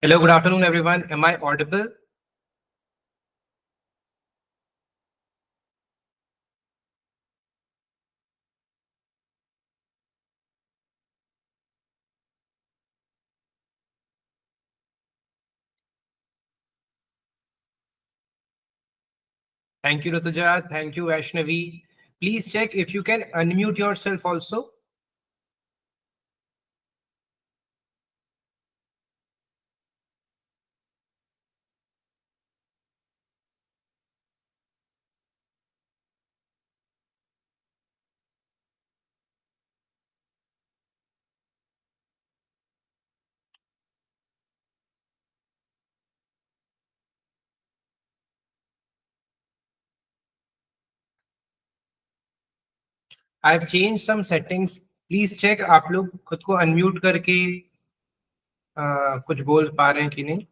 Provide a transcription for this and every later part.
Hello, good afternoon, everyone. Am I audible? Thank you, Rituja. Thank you, Vaishnavi. Please check if you can unmute yourself also. I've changed some settings. Please check आप लोग खुद को unmute करके कुछ बोल पा रहे हैं कि नहीं.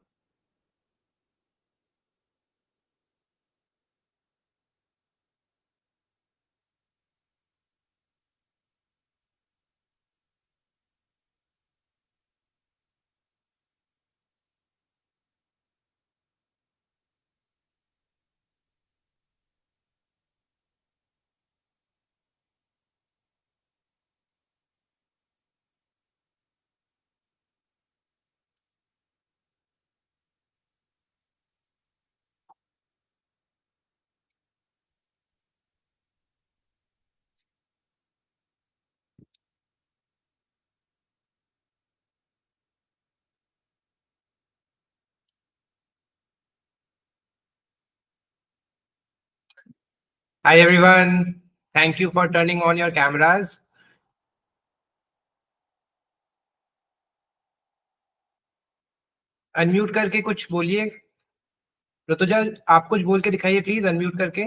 Hi everyone. Thank you for turning on your cameras. Unmute करके कुछ बोलिए. ऋतुजा, आप कुछ बोल के दिखाइए प्लीज unmute करके.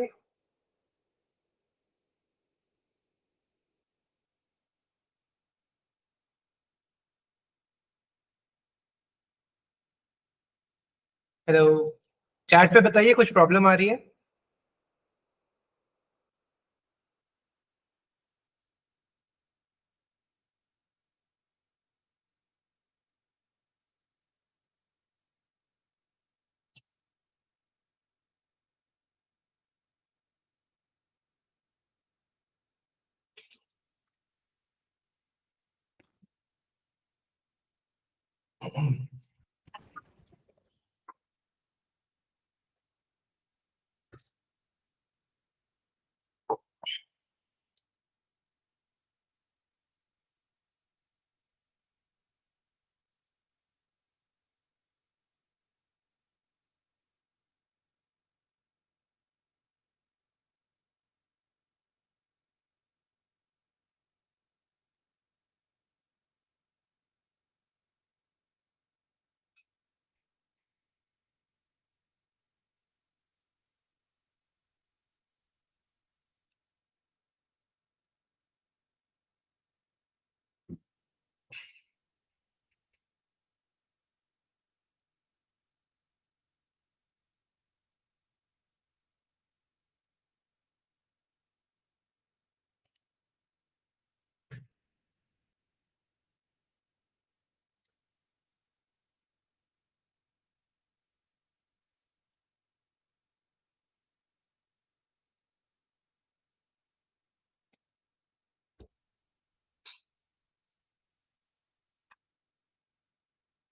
हेलो. चैट पे बताइए कुछ प्रॉब्लम आ रही है.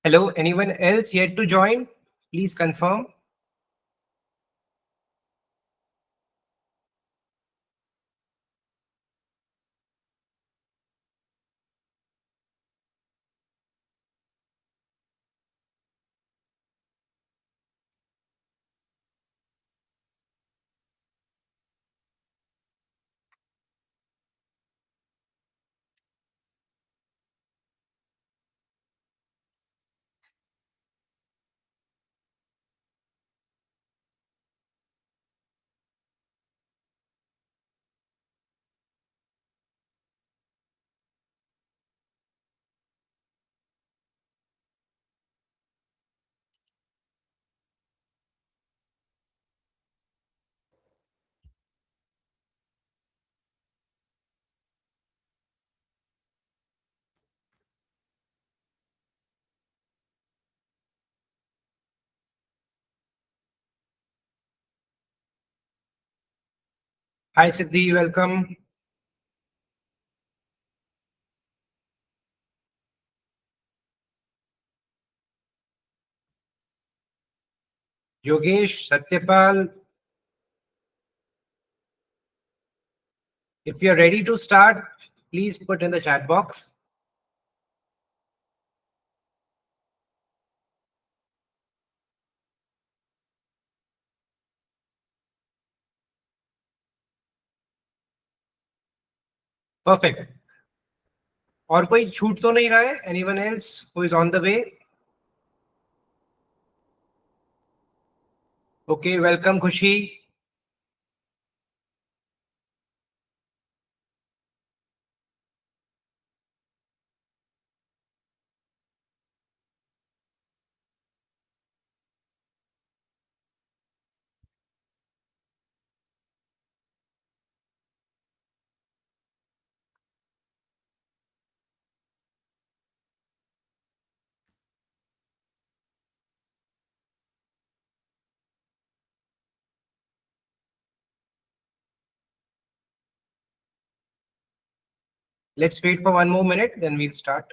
Hello, anyone else yet to join? Please confirm. Hi Siddhi, welcome. Yogesh, Satyapal, if you're ready to start, please put in the chat box. Perfect. और कोई छूट तो नहीं रहा है? Anyone else who is on the way? Okay, welcome Khushi. Let's wait for one more minute, then we'll start.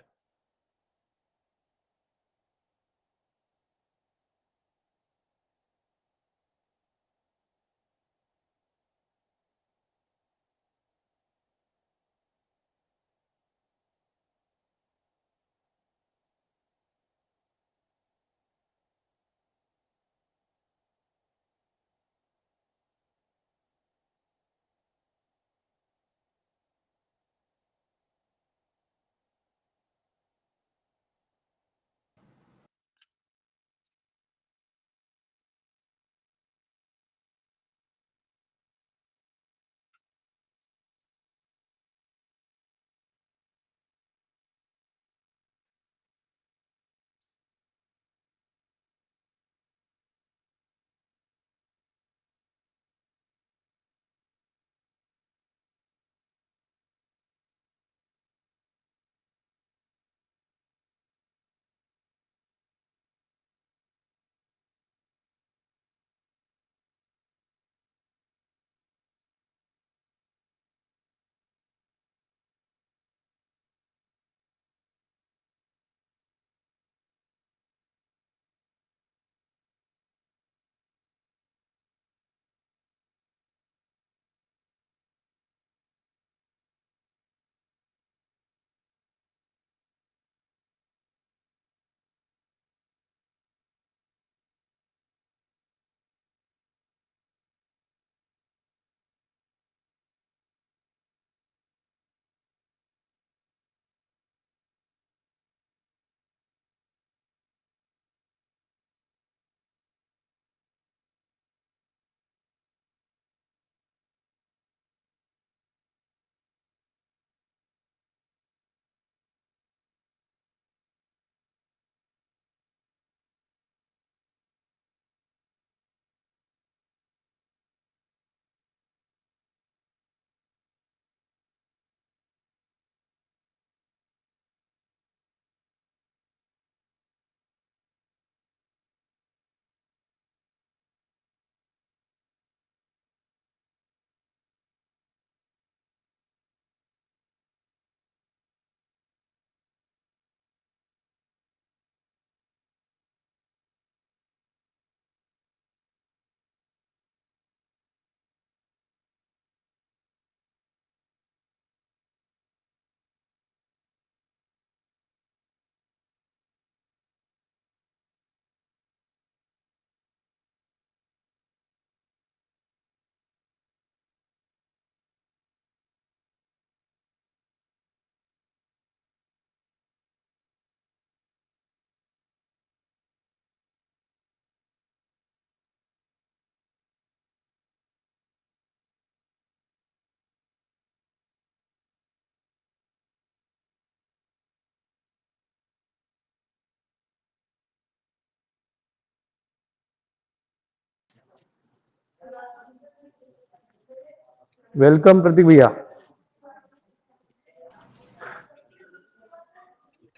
Welcome Prateek भैया.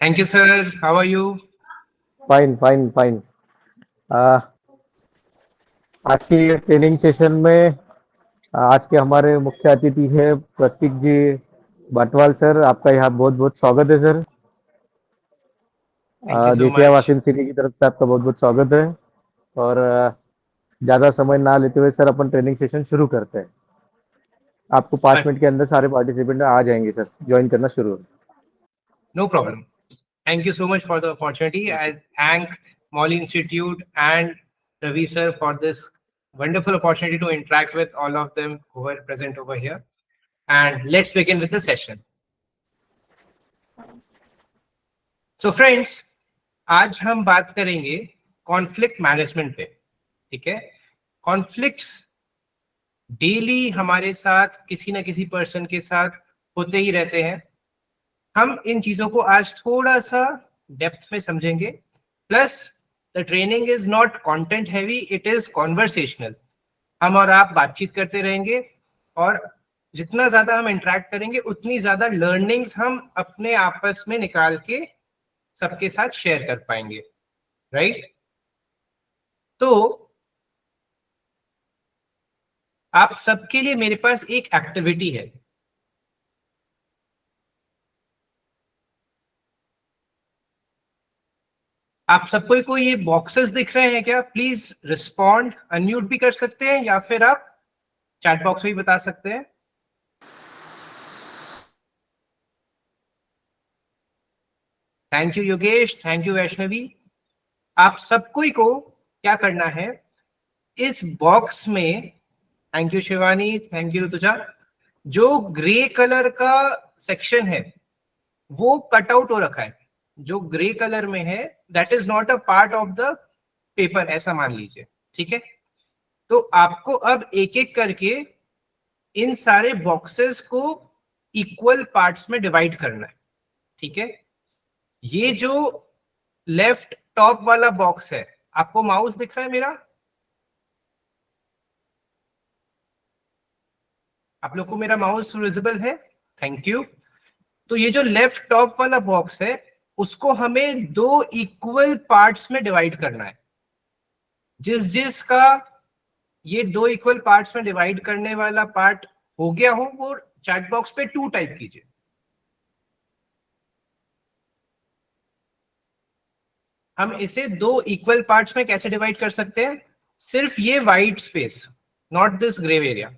Thank you, sir. How are you? Fine fine fine. आज की ट्रेनिंग सेशन में आज के हमारे मुख्य अतिथि है प्रतीक जी बाटवाल सर। आपका यहाँ बहुत बहुत स्वागत है सर। थैंक यू सो देसिया मच। वासिम सिटी की तरफ से आपका बहुत बहुत स्वागत है। और ज़्यादा समय ना लेते हुए सर अपन ट्रेनिंग सेशन शुरू करते हैं। आपको 5 मिनट के अंदर सारे पार्टिसिपेंट आ जाएंगे सर, ज्वाइन करना शुरू। No problem. Thank you so much for the opportunity. I thank Molly Institute and Ravi sir for this wonderful opportunity to interact with all of them who are present over here. And let's begin with the session. So friends, आज हम बात करेंगे conflict management पे। ठीक है, conflicts daily हमारे साथ किसी ना किसी पर्सन के साथ होते ही रहते हैं। हम इन चीजों को आज थोड़ा सा डेप्थ में समझेंगे। Plus the training is not content heavy, it is conversational. हम और आप बातचीत करते रहेंगे और जितना ज्यादा हम इंटरेक्ट करेंगे उतनी ज्यादा लर्निंग्स हम अपने आपस में निकाल के सबके साथ शेयर कर पाएंगे, राइट? तो आप सबके लिए मेरे पास एक एक्टिविटी है। आप सबको को ये बॉक्सेस दिख रहे हैं क्या? प्लीज रिस्पॉन्ड, अनम्यूट भी कर सकते हैं या फिर आप चैट बॉक्स में भी बता सकते हैं। Thank you Yogesh, thank you Vaishnavi. आप सबको को क्या करना है, इस बॉक्स में, thank you Shivani, thank you Rutuja, जो ग्रे कलर का सेक्शन है वो कट आउट हो रखा है। जो ग्रे कलर में है that is not a part of the paper, ऐसा मान लीजिए। ठीक है, तो आपको अब एक एक करके इन सारे बॉक्सेस को इक्वल पार्ट्स में डिवाइड करना है। ठीक है, ये जो लेफ्ट टॉप वाला बॉक्स है, आपको माउस दिख रहा है मेरा? आप लोग को मेरा माउस विजिबल है? Thank you. तो ये जो लेफ्ट टॉप वाला बॉक्स है उसको हमें दो इक्वल पार्ट्स में डिवाइड करना है। जिस जिस का ये दो इक्वल पार्ट्स में डिवाइड करने वाला पार्ट हो गया हो वो चैट बॉक्स पे 2 टाइप कीजिए। हम इसे दो इक्वल पार्ट्स में कैसे डिवाइड कर सकते हैं? सिर्फ ये white space, not this grey area.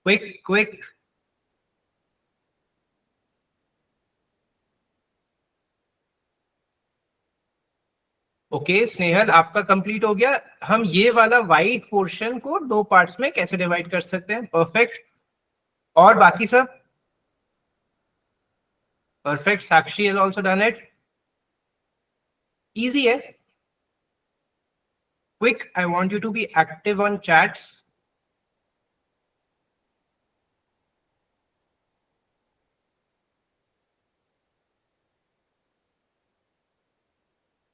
Quick quick. Okay Snehal, आपका कंप्लीट हो गया। हम ये वाला वाइट पोर्शन को दो पार्ट्स में कैसे डिवाइड कर सकते हैं? परफेक्ट। और बाकी सब? Perfect. Sakshi has also done it. Easy है। Quick, I want you to be active on chats.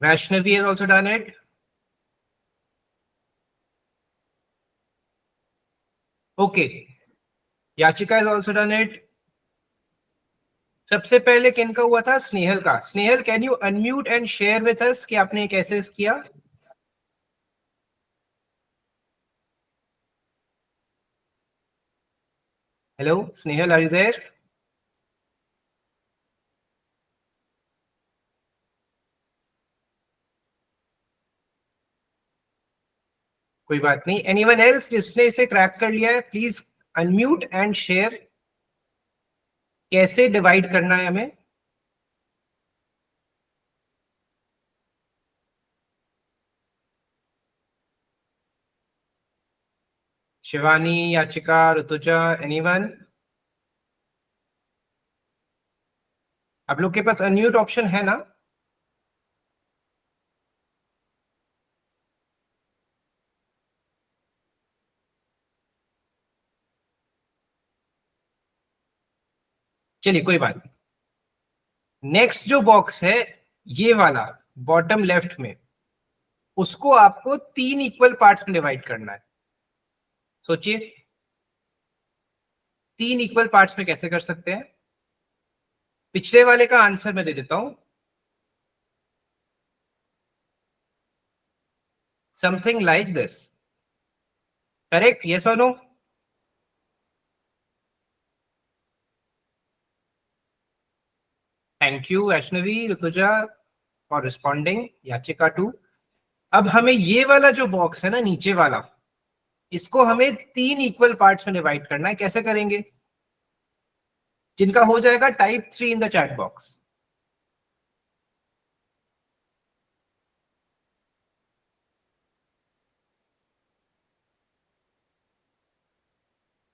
Vaishnavi has also done it. Okay. Yachika has also done it. सबसे पहले किनका हुआ था? स्नेहल का। Snehal, can you unmute and share with us कि आपने कैसे किया? Hello Snehal, are you there? कोई बात नहीं। एनीवन एल्स जिसने इसे क्रैक कर लिया है, प्लीज अनम्यूट एंड शेयर। कैसे डिवाइड करना है हमें? शिवानी, याचिका, ऋतुजा, एनीवन? आप लोग के पास अनम्यूट ऑप्शन है ना? चलिए कोई बात नहीं। नेक्स्ट जो बॉक्स है ये वाला बॉटम लेफ्ट में, उसको आपको 3 इक्वल पार्ट्स में डिवाइड करना है। सोचिए 3 इक्वल पार्ट्स में कैसे कर सकते हैं? पिछले वाले का आंसर मैं दे देता हूं। something like this. Correct? Yes or no? Thank you Vaishnavi, Rutuja for responding, याचिका टू। अब हमें ये वाला जो बॉक्स है ना नीचे वाला, इसको हमें 3 इक्वल पार्ट्स में डिवाइड करना है। कैसे करेंगे? जिनका हो जाएगा type 3 in the chat box.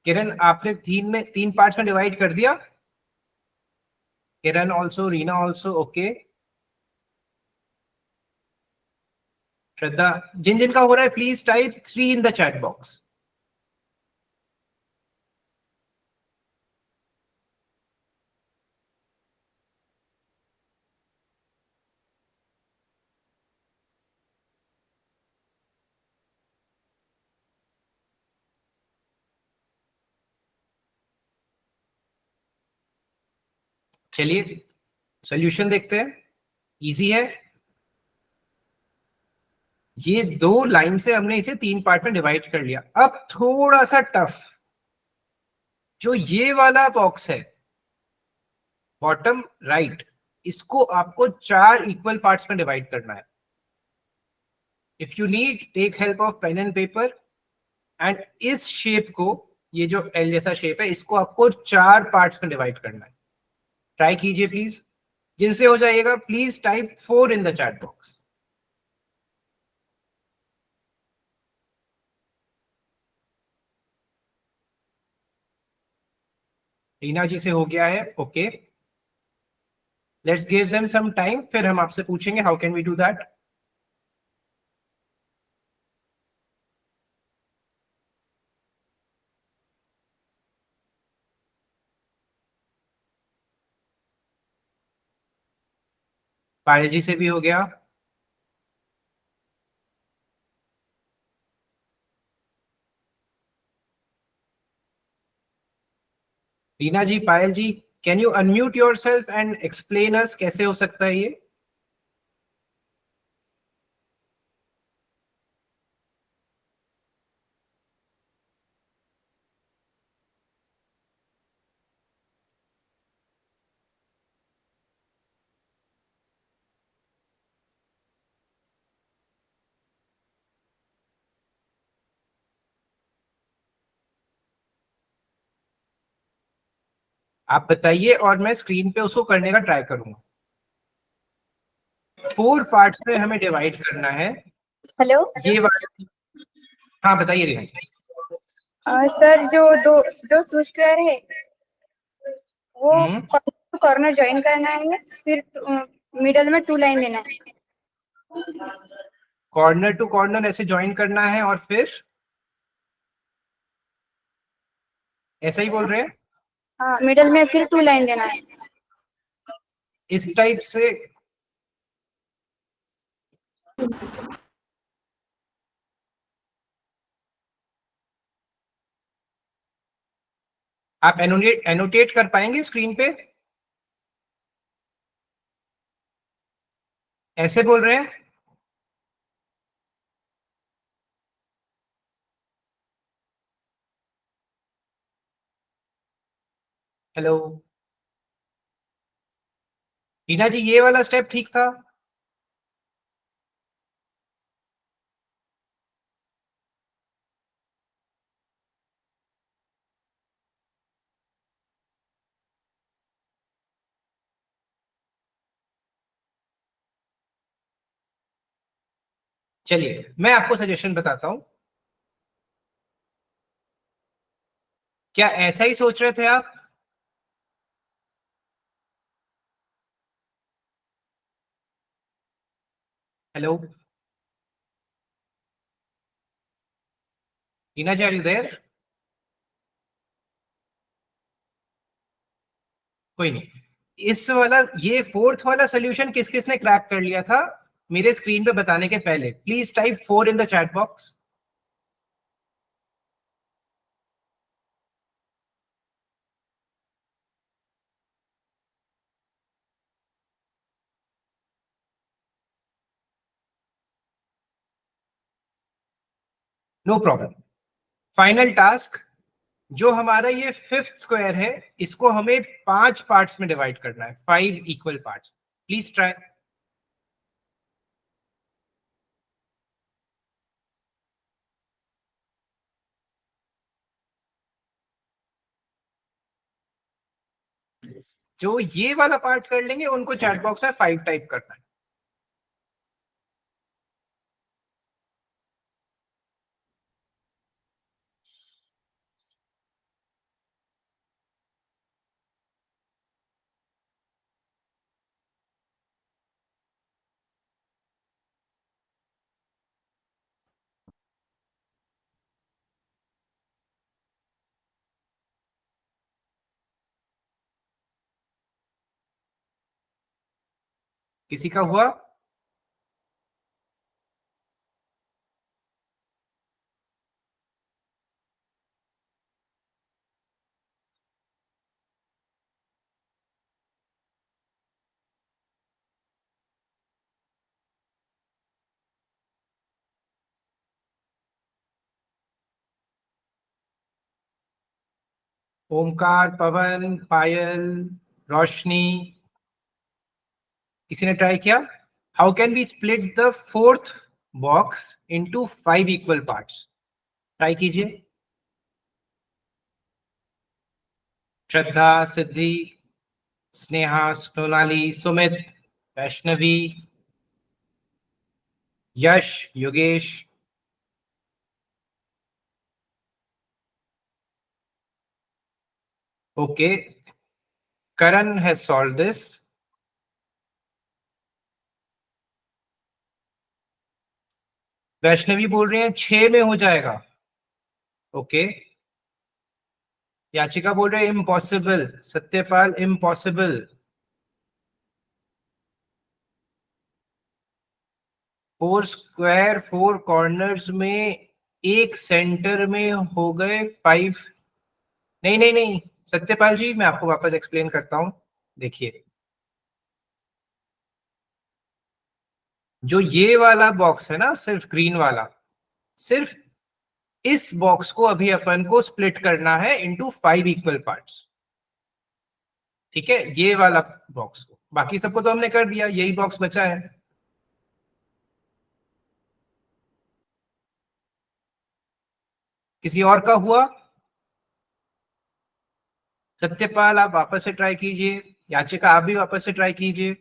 Kiran, आपने 3 पार्ट्स में डिवाइड कर दिया? Kiran also, Reena also, okay. Shraddha, जिन जिन का हो रहा है please type 3 in the chat box. चलिए सॉल्यूशन देखते हैं। इजी है। ये 2 लाइन से हमने इसे 3 पार्ट में डिवाइड कर लिया। अब थोड़ा सा टफ, जो ये वाला बॉक्स है बॉटम राइट, इसको आपको 4 इक्वल पार्ट्स में डिवाइड करना है। If you need take help of pen and paper. And इस शेप को, ये जो एल जैसा शेप है, इसको आपको 4 पार्ट्स में डिवाइड करना है। ट्राई कीजिए प्लीज। जिनसे हो जाएगा please type 4 in the chat box. Reena ji से हो गया है, okay. Let's give them some time, फिर हम आपसे पूछेंगे how can we do that. Payal ji से भी हो गया। Reena ji, Payal ji, can you unmute yourself and explain us कैसे हो सकता है ये? आप बताइए और मैं स्क्रीन पे उसको करने का ट्राई करूंगा। 4 पार्ट्स में हमें डिवाइड करना है। हेलो ये वाला, हाँ बताइए रीना जी। सर, जो टू स्क्वायर है वो कॉर्नर ज्वाइन करना है, फिर मिडल में 2 लाइन देना है। कॉर्नर टू कॉर्नर ऐसे ज्वाइन करना है और फिर ऐसा ही बोल रहे हैं? हाँ, मिडल में फिर 2 लाइन देना है। इस टाइप से। आप एनोटेट कर पाएंगे स्क्रीन पे? ऐसे बोल रहे हैं? हेलो रीना जी, ये वाला स्टेप ठीक था? चलिए मैं आपको सजेशन बताता हूं। क्या ऐसा ही सोच रहे थे आप? Hello Reena ji, are you there? कोई नहीं। इस वाला, ये 4th वाला सोल्यूशन किस किसने क्रैक कर लिया था मेरे स्क्रीन पे बताने के पहले? Please type 4 in the chat box. No problem. Final task, जो हमारा ये फिफ्थ स्क्वायर है, इसको हमें 5 पार्ट्स में डिवाइड करना है, 5 इक्वल पार्ट्स। Please try. जो ये वाला पार्ट कर लेंगे उनको चैट बॉक्स में 5 टाइप करना है। किसी का हुआ? ओमकार, पवन, पायल, रोशनी, किसी ने ट्राई किया? How can we split the fourth box into 5 equal parts? Try कीजिए। Shraddha, Siddhi, Sneha, Sonali, Sumit, Vaishnavi, Yash, Yogesh. Okay, Karan has solve this. Vaishnavi बोल रहे हैं 6 में हो जाएगा। ओके, याचिका बोल रहे हैं impossible. Satyapal, impossible. 4 square 4 corners में एक सेंटर में हो गए 5। नहीं नहीं नहीं सत्यपाल जी, मैं आपको वापस एक्सप्लेन करता हूं। देखिए, जो ये वाला बॉक्स है ना, सिर्फ ग्रीन वाला, सिर्फ इस बॉक्स को अभी अपन को स्प्लिट करना है इनटू 5 इक्वल पार्ट्स। ठीक है, ये वाला बॉक्स को, बाकी सबको तो हमने कर दिया, यही बॉक्स बचा है। किसी और का हुआ? सत्यपाल, आप वापस से ट्राई कीजिए। याचिका, आप भी वापस से ट्राई कीजिए।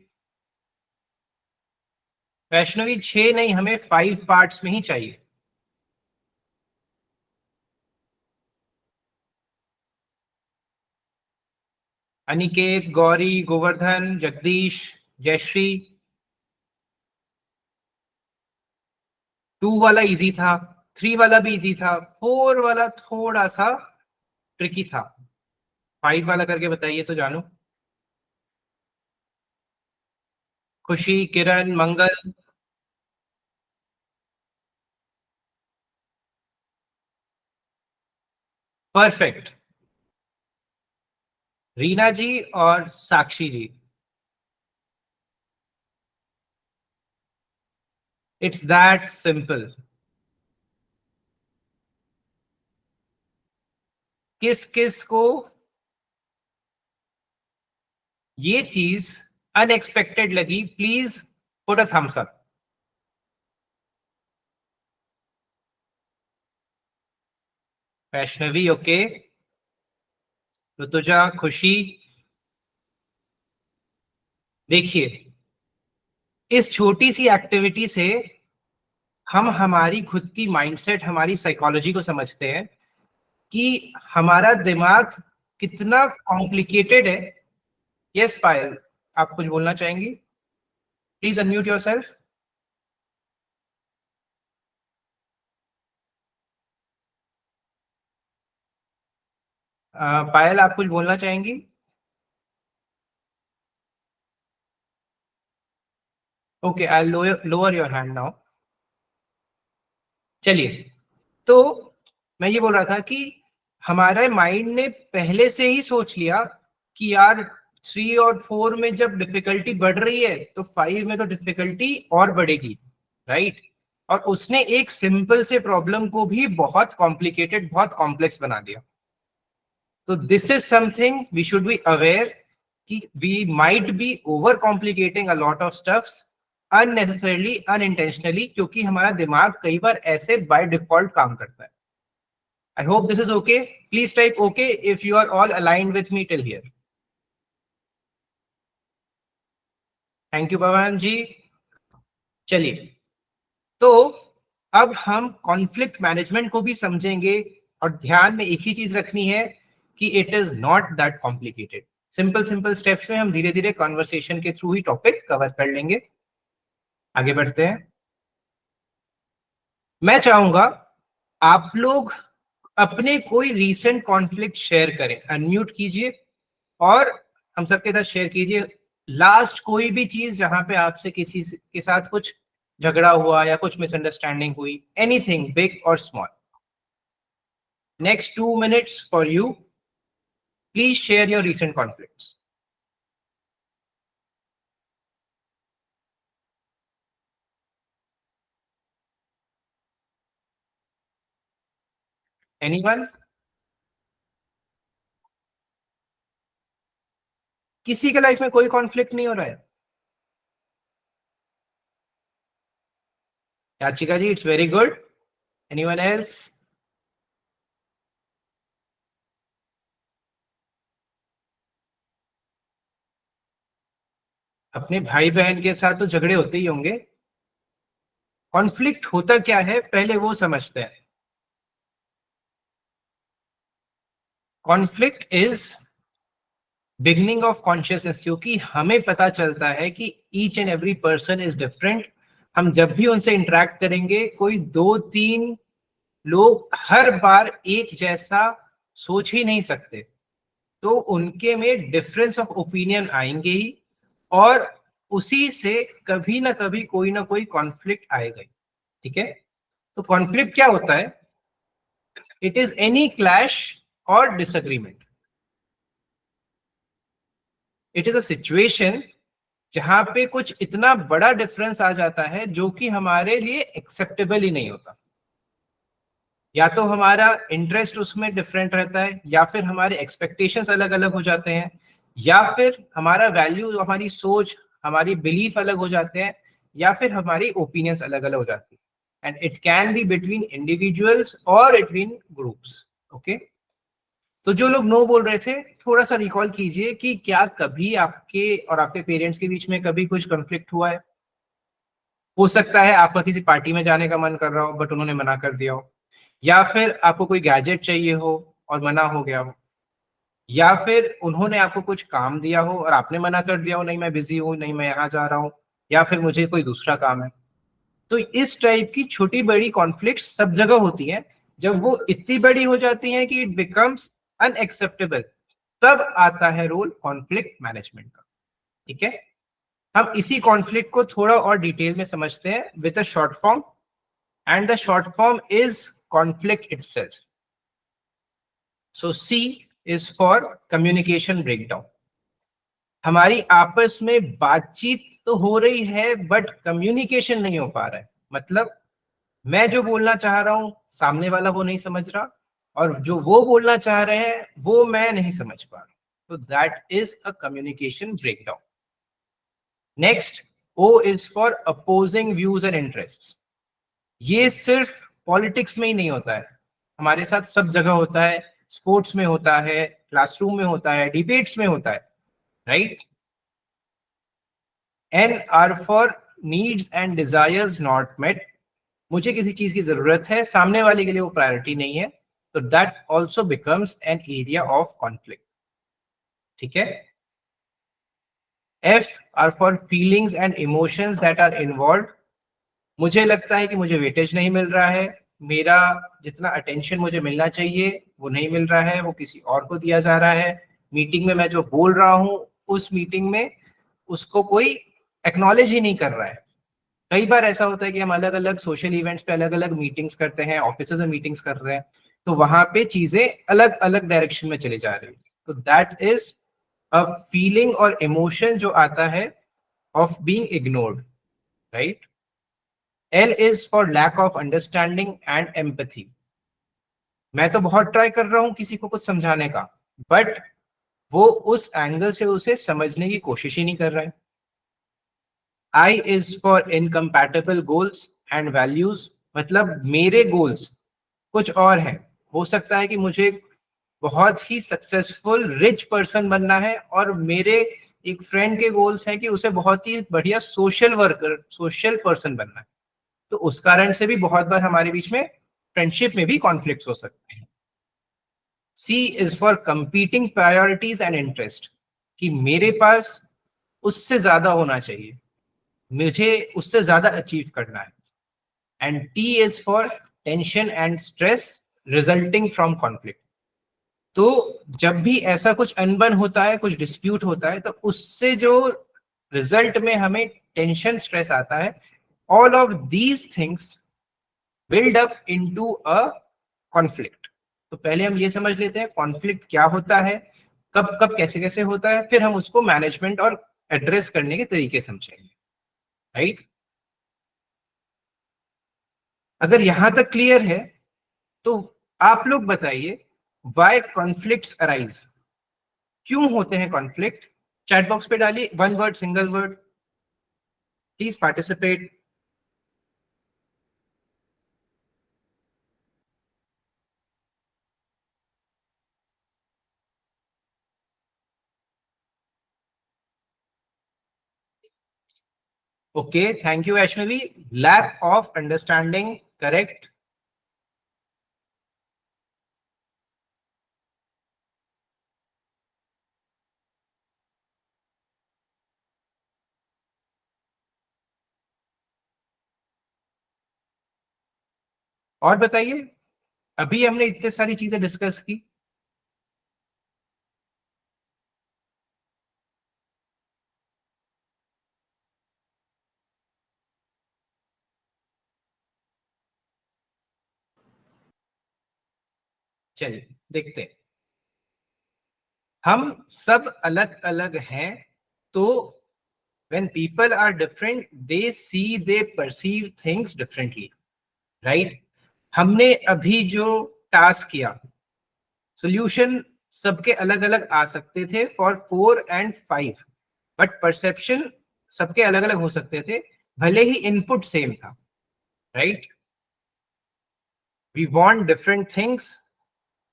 वैष्णवी, 6 नहीं, हमें 5 पार्ट्स में ही चाहिए। अनिकेत, गौरी, गोवर्धन, जगदीश, जयश्री। 2 वाला इजी था, 3 वाला भी इजी था, 4 वाला थोड़ा सा ट्रिकी था। 5 वाला करके बताइए तो जानू। खुशी, किरण, मंगल। परफेक्ट। रीना जी और साक्षी जी, इट्स दैट सिंपल। किस किस को ये चीज अनएक्सपेक्टेड लगी, please put a thumbs up. Vaishnavi, okay. Rutuja, खुशी। देखिए, इस छोटी सी एक्टिविटी से हम हमारी खुद की माइंडसेट, हमारी साइकोलॉजी को समझते हैं कि हमारा दिमाग कितना कॉम्प्लिकेटेड है। यस पायल, आप कुछ बोलना चाहेंगी? Please unmute yourself. पायल, आप कुछ बोलना चाहेंगी? Okay, I lower your hand now. चलिए, तो मैं ये बोल रहा था कि हमारे माइंड ने पहले से ही सोच लिया कि यार 3 और 4 में जब डिफिकल्टी बढ़ रही है तो 5 में तो डिफिकल्टी और बढ़ेगी, राइट? और उसने एक सिंपल से प्रॉब्लम को भी बहुत कॉम्प्लिकेटेड, बहुत कॉम्प्लेक्स बना दिया. तो this is something we should be aware कि we might be overcomplicating a lot of stuffs unnecessarily, unintentionally, क्योंकि हमारा दिमाग कई बार ऐसे बाय डिफॉल्ट काम करता है. I hope this is okay. Please type okay if you are all aligned with me till here. Thank you, Bhavan जी. चलिए, तो अब हम कॉन्फ्लिक्ट मैनेजमेंट को भी समझेंगे और ध्यान में एक ही चीज रखनी है कि it is not that complicated. Simple simple steps में हम धीरे धीरे कॉन्वर्सेशन के थ्रू ही टॉपिक कवर कर लेंगे. आगे बढ़ते हैं. मैं चाहूंगा आप लोग अपने कोई रीसेंट कॉन्फ्लिक्ट शेयर करें. अनम्यूट कीजिए और हम सबके साथ शेयर कीजिए लास्ट कोई भी चीज जहां पे आपसे किसी के साथ कुछ झगड़ा हुआ या कुछ मिसअंडरस्टैंडिंग हुई. एनीथिंग बिग और small. Next 2 minutes for you. Please share your recent conflicts. Anyone? किसी के लाइफ में कोई कॉन्फ्लिक्ट नहीं हो रहा है? Yachika ji, it's very good. Anyone else? अपने भाई बहन के साथ तो झगड़े होते ही होंगे. कॉन्फ्लिक्ट होता क्या है पहले वो समझते हैं. Conflict is beginning of consciousness, क्योंकि हमें पता चलता है कि each and every person is different. हम जब भी उनसे इंटरेक्ट करेंगे, कोई 2-3 लोग हर बार एक जैसा सोच ही नहीं सकते. तो उनके में डिफरेंस ऑफ ओपिनियन आएंगे ही, और उसी से कभी ना कभी कोई ना कोई कॉन्फ्लिक्ट आएगा. ठीक है? तो कॉन्फ्लिक्ट क्या होता है? इट इज एनी क्लैश और disagreement. It is a situation जहां पे कुछ इतना बड़ा डिफरेंस आ जाता है जो कि हमारे लिए एक्सेप्टेबल ही नहीं होता. या तो हमारा इंटरेस्ट उसमें डिफरेंट रहता है, या फिर हमारे एक्सपेक्टेशंस अलग अलग हो जाते हैं, या फिर हमारा वैल्यू, हमारी सोच, हमारी बिलीफ अलग हो जाते हैं, या फिर हमारी ओपिनियंस अलग अलग हो जाती है. And it can be between individuals और बिटवीन ग्रुप्स. ओके, तो जो लोग नो बोल रहे थे, थोड़ा सा रिकॉल कीजिए कि क्या कभी आपके और आपके पेरेंट्स के बीच में कभी कुछ कॉन्फ्लिक्ट हुआ है? हो सकता है आपका किसी पार्टी में जाने का मन कर रहा हो बट उन्होंने मना कर दिया हो, या फिर आपको कोई गैजेट चाहिए हो और मना हो गया हो, या फिर उन्होंने आपको कुछ काम दिया हो और आपने मना कर दिया हो, नहीं मैं बिजी हूँ, नहीं मैं यहाँ जा रहा हूँ, या फिर मुझे कोई दूसरा काम है. तो इस टाइप की छोटी बड़ी कॉन्फ्लिक्ट सब जगह होती हैं. जब वो इतनी बड़ी हो जाती हैं कि इट बिकम्स अनएक्सेप्टेबल, तब आता है रोल कॉन्फ्लिक्ट मैनेजमेंट का. ठीक है? हम इसी कॉन्फ्लिक्ट को थोड़ा और डिटेल में समझते हैं with a short form, and the short form is conflict itself. So C is for communication breakdown. हमारी आपस में बातचीत तो हो रही है बट कम्युनिकेशन नहीं हो पा रहा है. मतलब मैं जो बोलना चाह रहा हूं सामने वाला वो नहीं समझ रहा, और जो वो बोलना चाह रहे हैं वो मैं नहीं समझ पा रहा. तो that is a communication breakdown. Next, O is for opposing views and interests. ये सिर्फ पॉलिटिक्स में ही नहीं होता है, हमारे साथ सब जगह होता है. स्पोर्ट्स में होता है, क्लासरूम में होता है, डिबेट्स में होता है. Right? N R for needs and desires not met. मुझे किसी चीज की जरूरत है, सामने वाले के लिए वो प्रायोरिटी नहीं है, तो that also becomes an area of conflict. ठीक है? F R for feelings and emotions that are involve. मुझे लगता है कि मुझे वेटेज नहीं मिल रहा है, मेरा जितना अटेंशन मुझे मिलना चाहिए वो नहीं मिल रहा है, वो किसी और को दिया जा रहा है. मीटिंग में मैं जो बोल रहा हूँ उस मीटिंग में उसको कोई एक्नॉलेज ही नहीं कर रहा है. कई बार ऐसा होता है कि हम अलग अलग सोशल इवेंट्स पे अलग अलग मीटिंग्स करते हैं, ऑफिस में मीटिंग्स कर रहे हैं, तो वहां पे चीजें अलग अलग डायरेक्शन में चली जा रही है. तो दैट इज अ फीलिंग और इमोशन जो आता है of being ignored. Right? L is for lack of understanding and empathy. मैं तो बहुत ट्राई कर रहा हूं किसी को कुछ समझाने का, बट वो उस एंगल से उसे समझने की कोशिश ही नहीं कर रहा है. I is for incompatible goals and values. मतलब मेरे गोल्स कुछ और हैं. हो सकता है कि मुझे बहुत ही सक्सेसफुल रिच पर्सन बनना है और मेरे एक फ्रेंड के गोल्स हैं कि उसे बहुत ही बढ़िया सोशल वर्कर, सोशल पर्सन बनना है. तो उस कारण से भी बहुत बार हमारे बीच में फ्रेंडशिप में भी कॉन्फ्लिक्ट्स हो सकते हैं. C is for competing priorities and interest. कि मेरे पास उससे ज्यादा होना चाहिए, मुझे उससे ज्यादा अचीव करना है. And T is for tension and stress resulting from conflict. तो जब भी ऐसा कुछ अनबन होता है, कुछ डिस्प्यूट होता है, तो उससे जो रिजल्ट में हमें टेंशन, स्ट्रेस आता है, all of these things build up into a conflict. तो पहले हम ये समझ लेते हैं कॉन्फ्लिक्ट क्या होता है, कब कब कैसे कैसे होता है, फिर हम उसको मैनेजमेंट और एड्रेस करने के तरीके समझेंगे. राइट? अगर यहां तक क्लियर है तो आप लोग बताइए, व्हाई कॉन्फ्लिक्ट्स अराइज? क्यों होते हैं कॉन्फ्लिक्ट? चैट बॉक्स पे डालिए, one word, single word, please participate. Okay, thank you Vaishnavi. Lack of understanding, correct. और बताइए, अभी हमने इतने सारी चीजें डिस्कस की. चलिए देखते हैं. हम सब अलग अलग हैं, तो when people are different, they see, they perceive things differently. right? हमने अभी जो टास्क किया, सॉल्यूशन सबके अलग अलग आ सकते थे फॉर 4 and 5, बट परसेप्शन सबके अलग अलग हो सकते थे, भले ही इनपुट सेम था. Right? We want different things,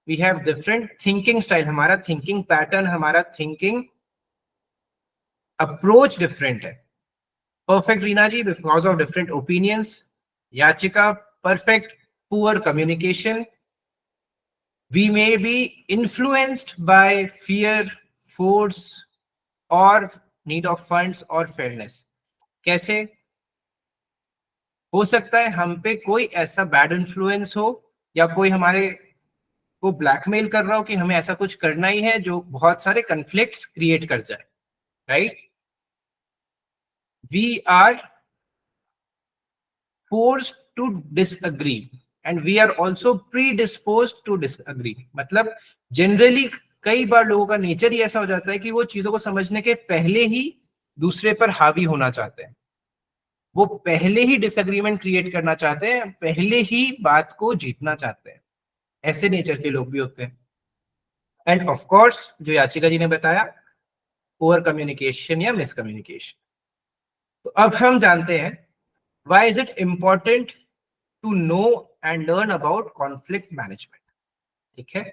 we have different thinking style. हमारा थिंकिंग पैटर्न, हमारा थिंकिंग अप्रोच डिफरेंट है. Perfect Reena ji, because of different opinions. Yachika, perfect, poor communication. We may be influenced by fear, force, or need of funds or fairness. कैसे हो सकता है हम पे कोई ऐसा बैड इन्फ्लुएंस हो, या कोई हमारे को ब्लैकमेल कर रहा हो कि हमें ऐसा कुछ करना ही है जो बहुत सारे कन्फ्लिक्ट्स क्रिएट कर जाए. Right? We are forced to disagree and we are also predisposed to disagree. मतलब जनरली कई बार लोगों का नेचर ही ऐसा हो जाता है कि वो चीजों को समझने के पहले ही दूसरे पर हावी होना चाहते हैं, वो पहले ही डिसएग्रीमेंट क्रिएट करना चाहते हैं, पहले ही बात को जीतना चाहते हैं. ऐसे नेचर के लोग भी होते हैं. एंड ऑफ कोर्स जो याचिका जी ने बताया, पुअर कम्युनिकेशन या मिसकम्युनिकेशन. तो अब हम जानते हैं why is it important to know and learn about conflict management. ठीक है?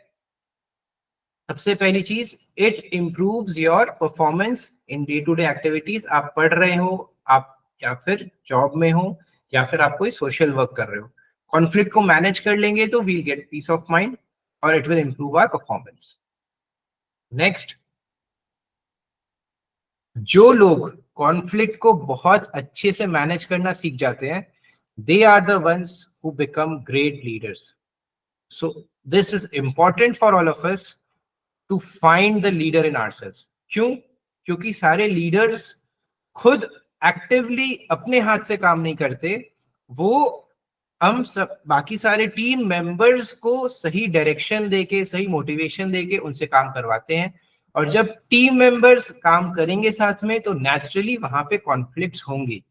सबसे पहली चीज, it improves your performance in day to day activities. आप पढ़ रहे हो, आप या फिर जॉब में हो, या फिर आप कोई सोशल वर्क कर रहे हो, कॉन्फ्लिक्ट को मैनेज कर लेंगे तो we'll get peace of mind और it will improve our performance. Next, जो लोग कॉन्फ्लिक्ट को बहुत अच्छे से मैनेज करना सीख जाते हैं, they are the ones who become great leaders. So this is important for all of us to find the leader in ourselves. क्यों? क्योंकि सारे लीडर्स खुद एक्टिवली अपने हाथ से काम नहीं करते, वो हम सब बाकी सारे टीम मेंबर्स को सही डायरेक्शन देके, सही मोटिवेशन देके उनसे काम करवाते हैं. और जब टीम मेंबर्स काम करेंगे साथ में, तो नेचुरली वहां पे कॉन्फ्लिक्ट्स होंगे.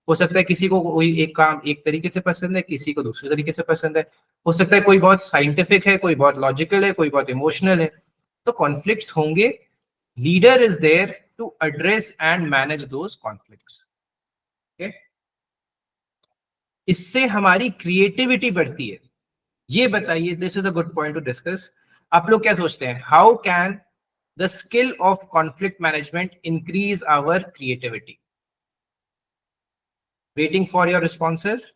हो सकता है किसी को कोई एक काम एक तरीके से पसंद है, किसी को दूसरे तरीके से पसंद है। हो सकता है कोई बहुत साइंटिफिक है, कोई बहुत लॉजिकल है, कोई बहुत इमोशनल है। तो कॉन्फ्लिक्ट्स होंगे। Leader is there to address and manage those conflicts. इससे हमारी क्रिएटिविटी बढ़ती है। ये बताइए, this is a good point to discuss. आप लोग क्या सोचते हैं, how can the skill of conflict management increase our creativity? Waiting for your responses.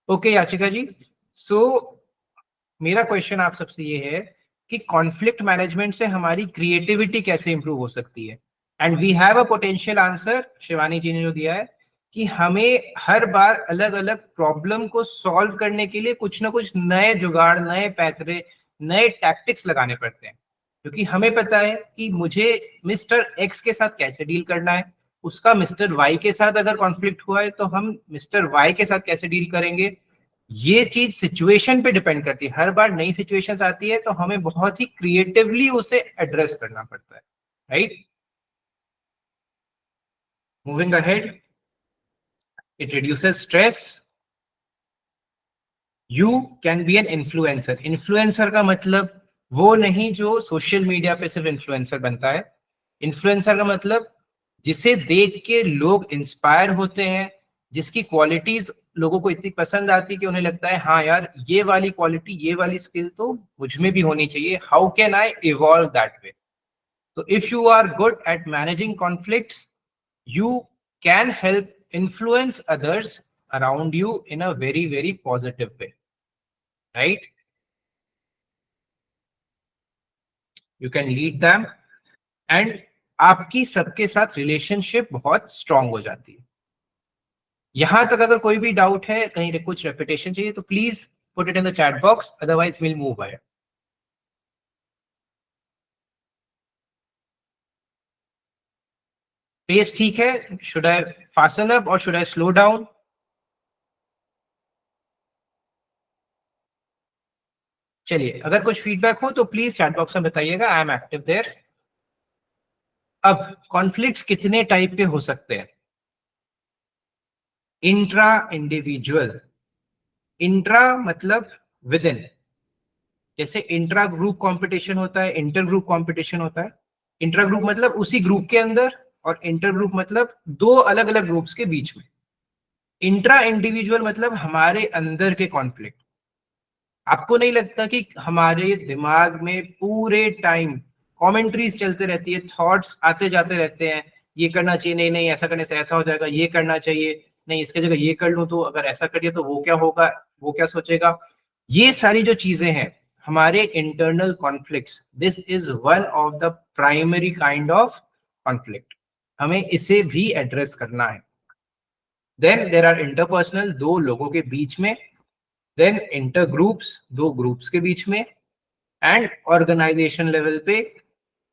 Okay Yachika ji, सो मेरा क्वेश्चन आप सबसे ये है कि कॉन्फ्लिक्ट मैनेजमेंट से हमारी क्रिएटिविटी कैसे इंप्रूव हो सकती है? And we have a potential answer, Shivani ji ने जो दिया है कि हमें हर बार अलग अलग प्रॉब्लम को सॉल्व करने के लिए कुछ ना कुछ नए जुगाड़, नए पैतरे, नए टैक्टिक्स लगाने पड़ते हैं। क्योंकि हमें पता है कि मुझे मिस्टर एक्स के साथ कैसे डील करना है, उसका मिस्टर वाई के साथ अगर कॉन्फ्लिक्ट हुआ है तो हम मिस्टर वाई के साथ कैसे डील करेंगे। ये चीज सिचुएशन पे डिपेंड करती है। हर बार नई सिचुएशंस आती है तो हमें बहुत ही क्रिएटिवली उसे एड्रेस करना पड़ता है, right? Moving ahead, it reduces stress. You can be an influencer. Influencer का मतलब वो नहीं जो सोशल मीडिया पे सिर्फ इन्फ्लुएंसर बनता है। इन्फ्लुएंसर का मतलब जिसे देख के लोग इंस्पायर होते हैं, जिसकी क्वालिटीज लोगों को इतनी पसंद आती है कि उन्हें लगता है हाँ यार, ये वाली क्वालिटी, ये वाली स्किल तो मुझ में भी होनी चाहिए। How can I evolve that way? तो if you are good at managing conflicts, you can help influence others around you in a very, very positive way, right? You can lead them and आपकी सबके साथ relationship बहुत strong हो जाती है। यहां तक अगर कोई भी डाउट है, कहीं कुछ रेपिटेशन चाहिए तो please put it in the chat box, otherwise will move ahead. Pace ठीक है? शुड आई फास्टन अप और शुड आई स्लो डाउन? चलिए, अगर कुछ फीडबैक हो तो प्लीज चैट बॉक्स में बताइएगा, आई एम एक्टिव देयर। अब कॉन्फ्लिक्ट्स कितने टाइप के हो सकते हैं? Intra individual. इंट्रा मतलब विद इन। जैसे इंट्रा ग्रुप कंपटीशन होता है, इंटर ग्रुप कंपटीशन होता है। इंट्रा ग्रुप मतलब उसी ग्रुप के अंदर, और इंटर ग्रुप मतलब दो अलग अलग ग्रुप्स के बीच में। इंट्रा इंडिविजुअल मतलब हमारे अंदर के कॉन्फ्लिक्ट। आपको नहीं लगता कि हमारे दिमाग में पूरे टाइम कमेंट्रीज चलते रहती है, थॉट्स आते जाते रहते हैं, ये करना चाहिए, नहीं नहीं ऐसा करने से ऐसा हो जाएगा, ये करना चाहिए, नहीं इसके जगह ये कर लूं तो अगर ऐसा करिए तो वो क्या होगा, वो क्या सोचेगा। ये सारी जो चीजें हैं हमारे internal conflicts, this is one of the primary kind of conflict. हमें इसे भी एड्रेस करना है। देन देर आर इंटरपर्सनल, दो लोगों के बीच में। देन इंटर ग्रुप्स, दो ग्रुप्स के बीच में। एंड ऑर्गेनाइजेशन लेवल पे,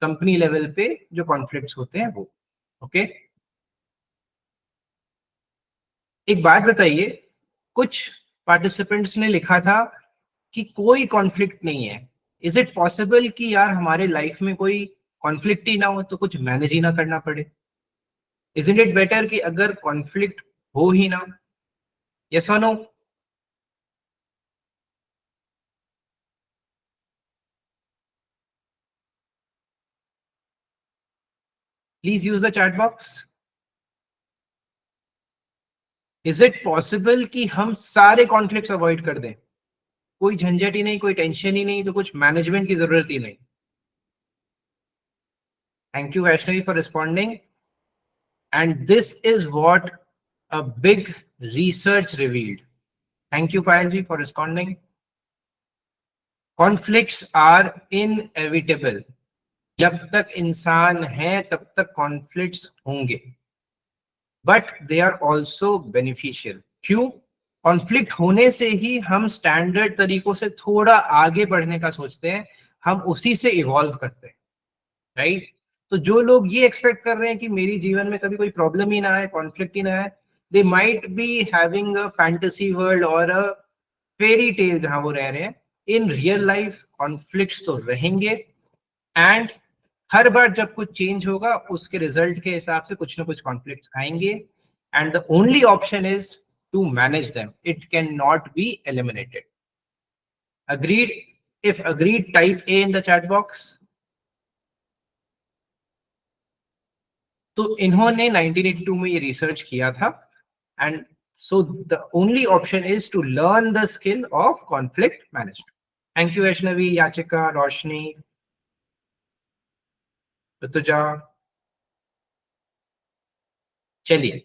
कंपनी लेवल पे जो कॉन्फ्लिक्ट्स होते हैं वो। ओके, एक बात बताइए, कुछ पार्टिसिपेंट्स ने लिखा था कि कोई कॉन्फ्लिक्ट नहीं है। इज इट पॉसिबल कि यार हमारे लाइफ में कोई कॉन्फ्लिक्ट ही ना हो तो कुछ मैनेज ही ना करना पड़े? इजंट इट बेटर कि अगर कॉन्फ्लिक्ट हो ही ना? यस और no? Please use the chat box. Is it possible कि हम सारे कॉन्फ्लिक्ट्स अवॉइड कर दें? कोई झंझट ही नहीं, कोई टेंशन ही नहीं, तो कुछ मैनेजमेंट की जरूरत ही नहीं. Thank you Vaishnavi for responding. And this is what a big research revealed. Thank you, Payal ji, for responding. Conflicts are inevitable. जब तक इंसान है तब तक कॉन्फ्लिक्ट्स होंगे, but they are also beneficial. क्यों? कॉन्फ्लिक्ट होने से ही हम स्टैंडर्ड तरीकों से थोड़ा आगे बढ़ने का सोचते हैं, हम उसी से इवॉल्व करते हैं, राइट? तो जो लोग ये एक्सपेक्ट कर रहे हैं कि मेरी जीवन में कभी कोई प्रॉब्लम ही ना आए, कॉन्फ्लिक्ट ही ना आए, they might be having a fantasy world और अ फेरी टेल जहां वो रह रहे हैं. इन रियल लाइफ कॉन्फ्लिक्ट्स तो रहेंगे, एंड हर बार जब कुछ चेंज होगा उसके रिजल्ट के हिसाब से कुछ ना कुछ कॉन्फ्लिक्ट्स आएंगे, and the only option is to manage them. It can not be eliminated. Agreed? If agreed, type A in the chat box. तो इन्होंने 1982 में ये रिसर्च किया था, and so the only option is to learn the skill of conflict management. Thank you Vaishnavi, Yachika, Roshni, Rutuja. चलिए,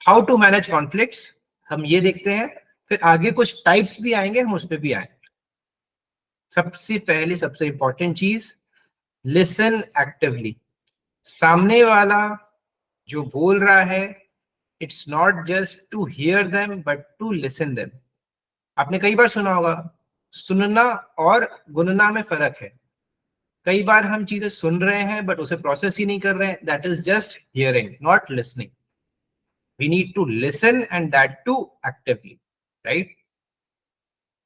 how to manage conflicts हम ये देखते हैं, फिर आगे कुछ टाइप्स भी आएंगे, हम उस पर भी आएंगे. सबसे पहले सबसे इंपॉर्टेंट चीज, लिसन एक्टिवली. सामने वाला जो बोल रहा है, it's not just to hear them but to listen them. आपने कई बार सुना होगा, सुनना और गुनना में फर्क है. कई बार हम चीजें सुन रहे हैं बट उसे प्रोसेस ही नहीं कर रहे हैं. That is just hearing, not listening. We need to listen and that too actively, right?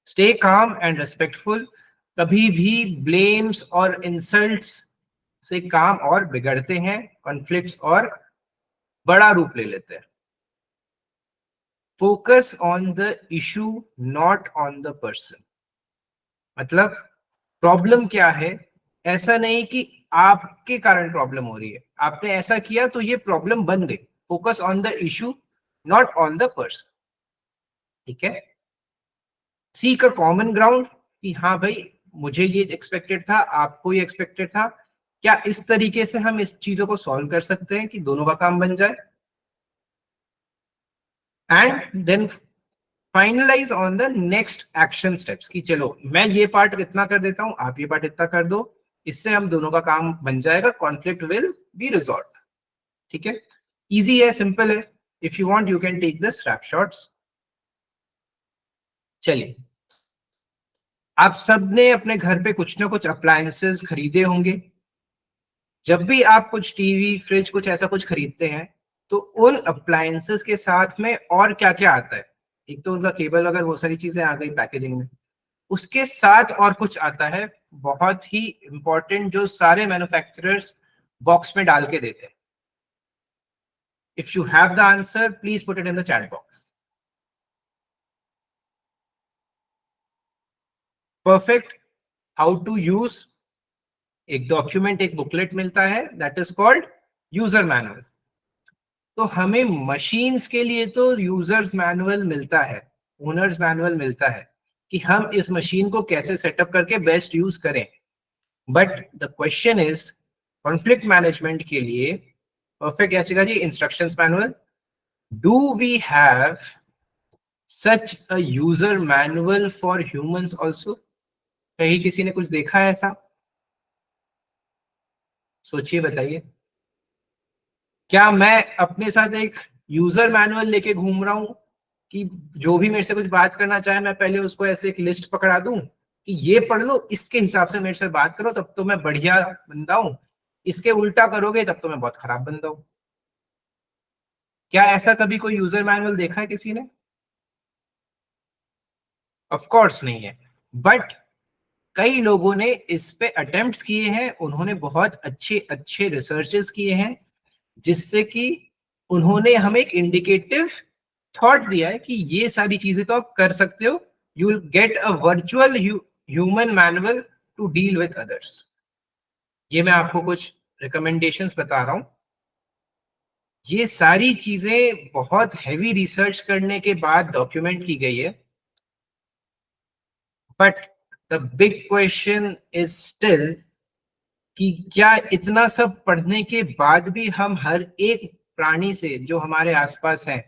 Stay calm and respectful. कभी भी ब्लेम्स और इंसल्ट्स से काम और बिगड़ते हैं, कॉन्फ्लिक्ट्स और बड़ा रूप ले लेते हैं. Focus on the issue, not on the person. मतलब प्रॉब्लम क्या है, ऐसा नहीं कि आपके कारण प्रॉब्लम हो रही है, आपने ऐसा किया तो ये प्रॉब्लम बन गई. Focus on the issue, not on the person. ठीक है? सीक अ कॉमन ग्राउंड कि हाँ भाई, मुझे ये एक्सपेक्टेड था, आपको ये एक्सपेक्टेड था, क्या इस तरीके से हम इस चीजों को सॉल्व कर सकते हैं कि दोनों का काम बन जाए. And then finalise on the next action steps कि चलो मैं ये पार्ट इतना कर देता हूं, आप ये पार्ट इतना कर दो, इससे हम दोनों का काम बन जाएगा, कॉन्फ्लिक्ट विल बी रिजॉल्व. ठीक है? इजी है, सिंपल है. If you want you can take the snapshots. चलिए, आप सबने अपने घर पे कुछ ना कुछ अप्लायंसेस खरीदे होंगे. जब भी आप कुछ टीवी, फ्रिज, कुछ ऐसा कुछ खरीदते हैं, तो उन अप्लायंसेस के साथ में और क्या क्या आता है? एक तो उनका केबल वगैरह, वो सारी चीजें आ गई पैकेजिंग में. उसके साथ और कुछ आता है बहुत ही इंपॉर्टेंट, जो सारे मैन्युफैक्चरर्स बॉक्स में डाल के देते हैं. If you have the answer, please put it in the chat box. Perfect. How to use. एक डॉक्यूमेंट, एक बुकलेट मिलता है, that is called user manual. तो हमें मशीन्स के लिए तो यूजर्स मैनुअल मिलता है, ओनर्स मैनुअल मिलता है कि हम इस मशीन को कैसे सेटअप करके बेस्ट यूज करें. But the question is, conflict management के लिए perfect Yachika ji, instructions manual, do we have such a user manual for humans also? कहीं किसी ने कुछ देखा है ऐसा? सोचिए, बताइए. क्या मैं अपने साथ एक यूजर मैनुअल लेके घूम रहा हूं कि जो भी मेरे से कुछ बात करना चाहे, मैं पहले उसको ऐसे एक लिस्ट पकड़ा दूं कि ये पढ़ लो, इसके हिसाब से मेरे से बात करो, तब तो मैं बढ़िया बंदा हूं, इसके उल्टा करोगे तब तो मैं बहुत खराब बंदा हूं? क्या ऐसा कभी कोई यूजर मैनुअल देखा है किसी ने? ऑफ कोर्स नहीं है. बट कई लोगों ने इस पे अटेम्प्ट्स किए हैं, उन्होंने बहुत अच्छे अच्छे रिसर्चेस किए हैं, जिससे कि उन्होंने हमें एक इंडिकेटिव थॉट दिया है कि ये सारी चीजें तो आप कर सकते हो. You will get a virtual human manual to deal with others. ये मैं आपको कुछ रिकमेंडेशंस बता रहा हूं. ये सारी चीजें बहुत हैवी रिसर्च करने के बाद डॉक्यूमेंट की गई है, but the big question is still कि क्या इतना सब पढ़ने के बाद भी हम हर एक प्राणी से जो हमारे आसपास है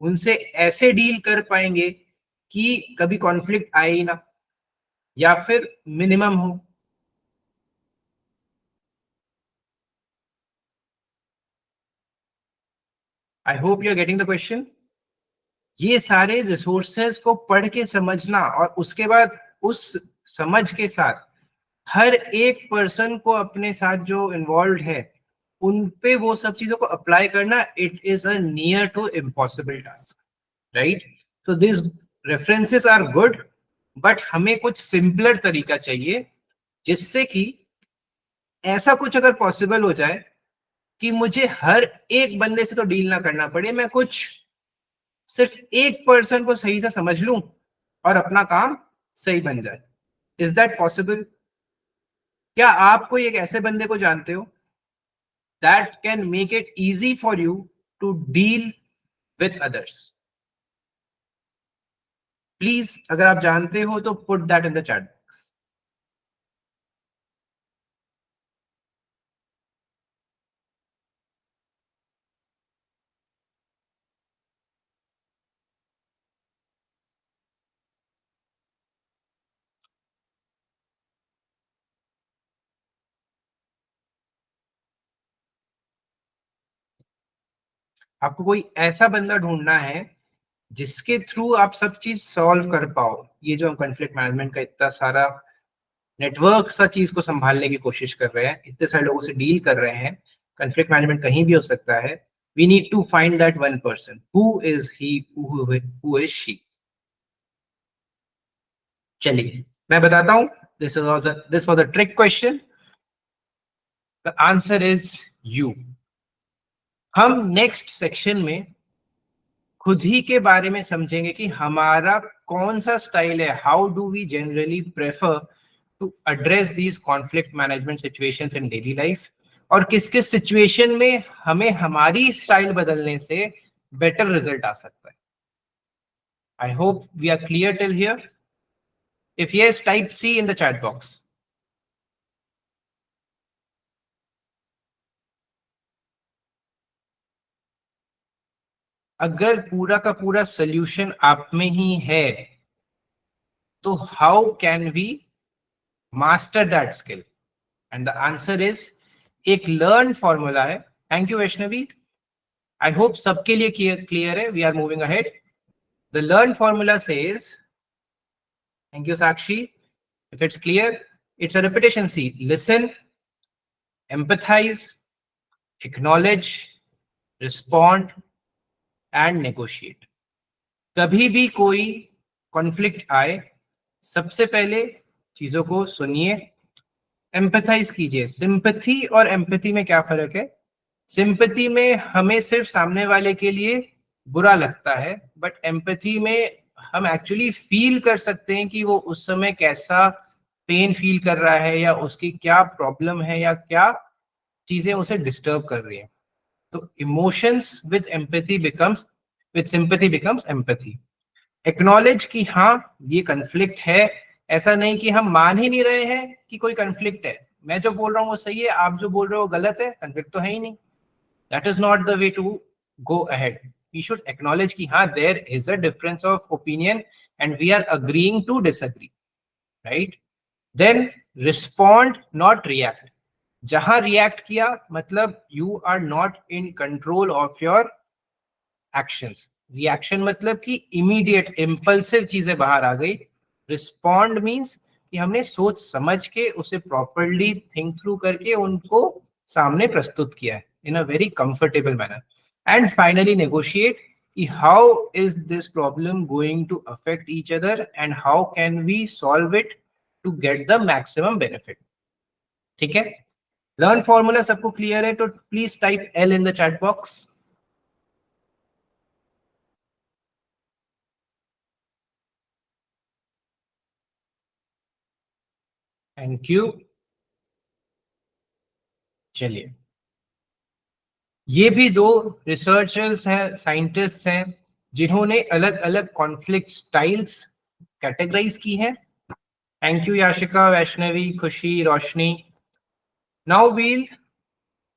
उनसे ऐसे डील कर पाएंगे कि कभी कॉन्फ्लिक्ट आए ही ना, या फिर मिनिमम हो। I hope you are getting the question. ये सारे रिसोर्सेस को पढ़ के समझना और उसके बाद उस समझ के साथ हर एक पर्सन को अपने साथ जो इन्वॉल्व है उन पे वो सब चीजों को अप्लाई करना, it is a near to impossible task, right? So this references are good, but हमें कुछ सिंपलर तरीका चाहिए जिससे कि ऐसा कुछ अगर पॉसिबल हो जाए कि मुझे हर एक बंदे से तो डील ना करना पड़े, मैं कुछ सिर्फ एक पर्सन को सही से समझ लूं और अपना काम सही बन जाए। Is that possible? क्या आप कोई एक ऐसे बंदे को जानते हो that can make it easy for you to deal with others? Please अगर आप जानते हो तो put that in the chat box. आपको कोई ऐसा बंदा ढूंढना है जिसके थ्रू आप सब चीज सॉल्व कर पाओ। ये जो हम कॉन्फ्लिक्ट मैनेजमेंट का इतना सारा नेटवर्क सा चीज को संभालने की कोशिश कर रहे हैं, इतने सारे लोगों से डील कर रहे हैं, कॉन्फ्लिक्ट मैनेजमेंट कहीं भी हो सकता है। We need to find that one person, who is he, who is she. चलिए मैं बताता हूं। This was a trick question. The answer is you. हम नेक्स्ट सेक्शन में खुद ही के बारे में समझेंगे कि हमारा कौन सा स्टाइल है, how do we generally prefer to address these conflict management situations in daily life, और किस किस सिचुएशन में हमें हमारी स्टाइल बदलने से बेटर रिजल्ट आ सकता है। I hope we are clear till here. If yes, type C in the chat box. अगर पूरा का पूरा सोल्यूशन आप में ही है तो how can we master that skill? And the answer is एक लर्न फॉर्मूला है। Thank you Vaishnavi. I hope सबके लिए क्लियर है। We are moving ahead. The learn formula says, thank you Sakshi, if it's clear, it's a repetition. See, listen, empathize, acknowledge, respond and negotiate. कभी भी कोई conflict आए, सबसे पहले चीजों को सुनिए, एम्पथाइज कीजिए। सिंपैथी और एम्पैथी में क्या फर्क है? सिंपैथी में हमें सिर्फ सामने वाले के लिए बुरा लगता है, बट एम्पैथी में हम एक्चुअली फील कर सकते हैं कि वो उस समय कैसा पेन फील कर रहा है, या उसकी क्या प्रॉब्लम है, या क्या चीजें उसे डिस्टर्ब कर रही हैं। तो emotions with empathy becomes, with sympathy becomes empathy. Acknowledge कि हाँ ये कन्फ्लिक्ट है, ऐसा नहीं कि हम मान ही नहीं रहे हैं कि कोई कन्फ्लिक्ट है, मैं जो बोल रहा हूँ वो सही है, आप जो बोल रहे हो वो गलत है, कन्फ्लिक्ट तो है ही नहीं। That is not the way to go ahead. We should acknowledge कि हाँ there is a difference of opinion and we are agreeing to disagree, right? Then respond not react. जहां रिएक्ट किया मतलब you are not in control of your actions. Reaction मतलब कि immediate impulsive चीजें बाहर आ गई। रिस्पॉन्ड मींस कि हमने सोच समझ के उसे प्रॉपरली थिंक थ्रू करके उनको सामने प्रस्तुत किया है in a very comfortable manner. And finally negotiate कि how is this problem going to affect each other and how can we solve it to get the maximum benefit. ठीक है? Learn formula सबको क्लियर है तो please type L in the chat box. Thank you. चलिए ये भी दो researchers हैं, साइंटिस्ट हैं, जिन्होंने अलग अलग कॉन्फ्लिक्ट स्टाइल्स कैटेगराइज की हैं. Thank you Yashika, Vaishnavi, Khushi, Roshni. Now we'll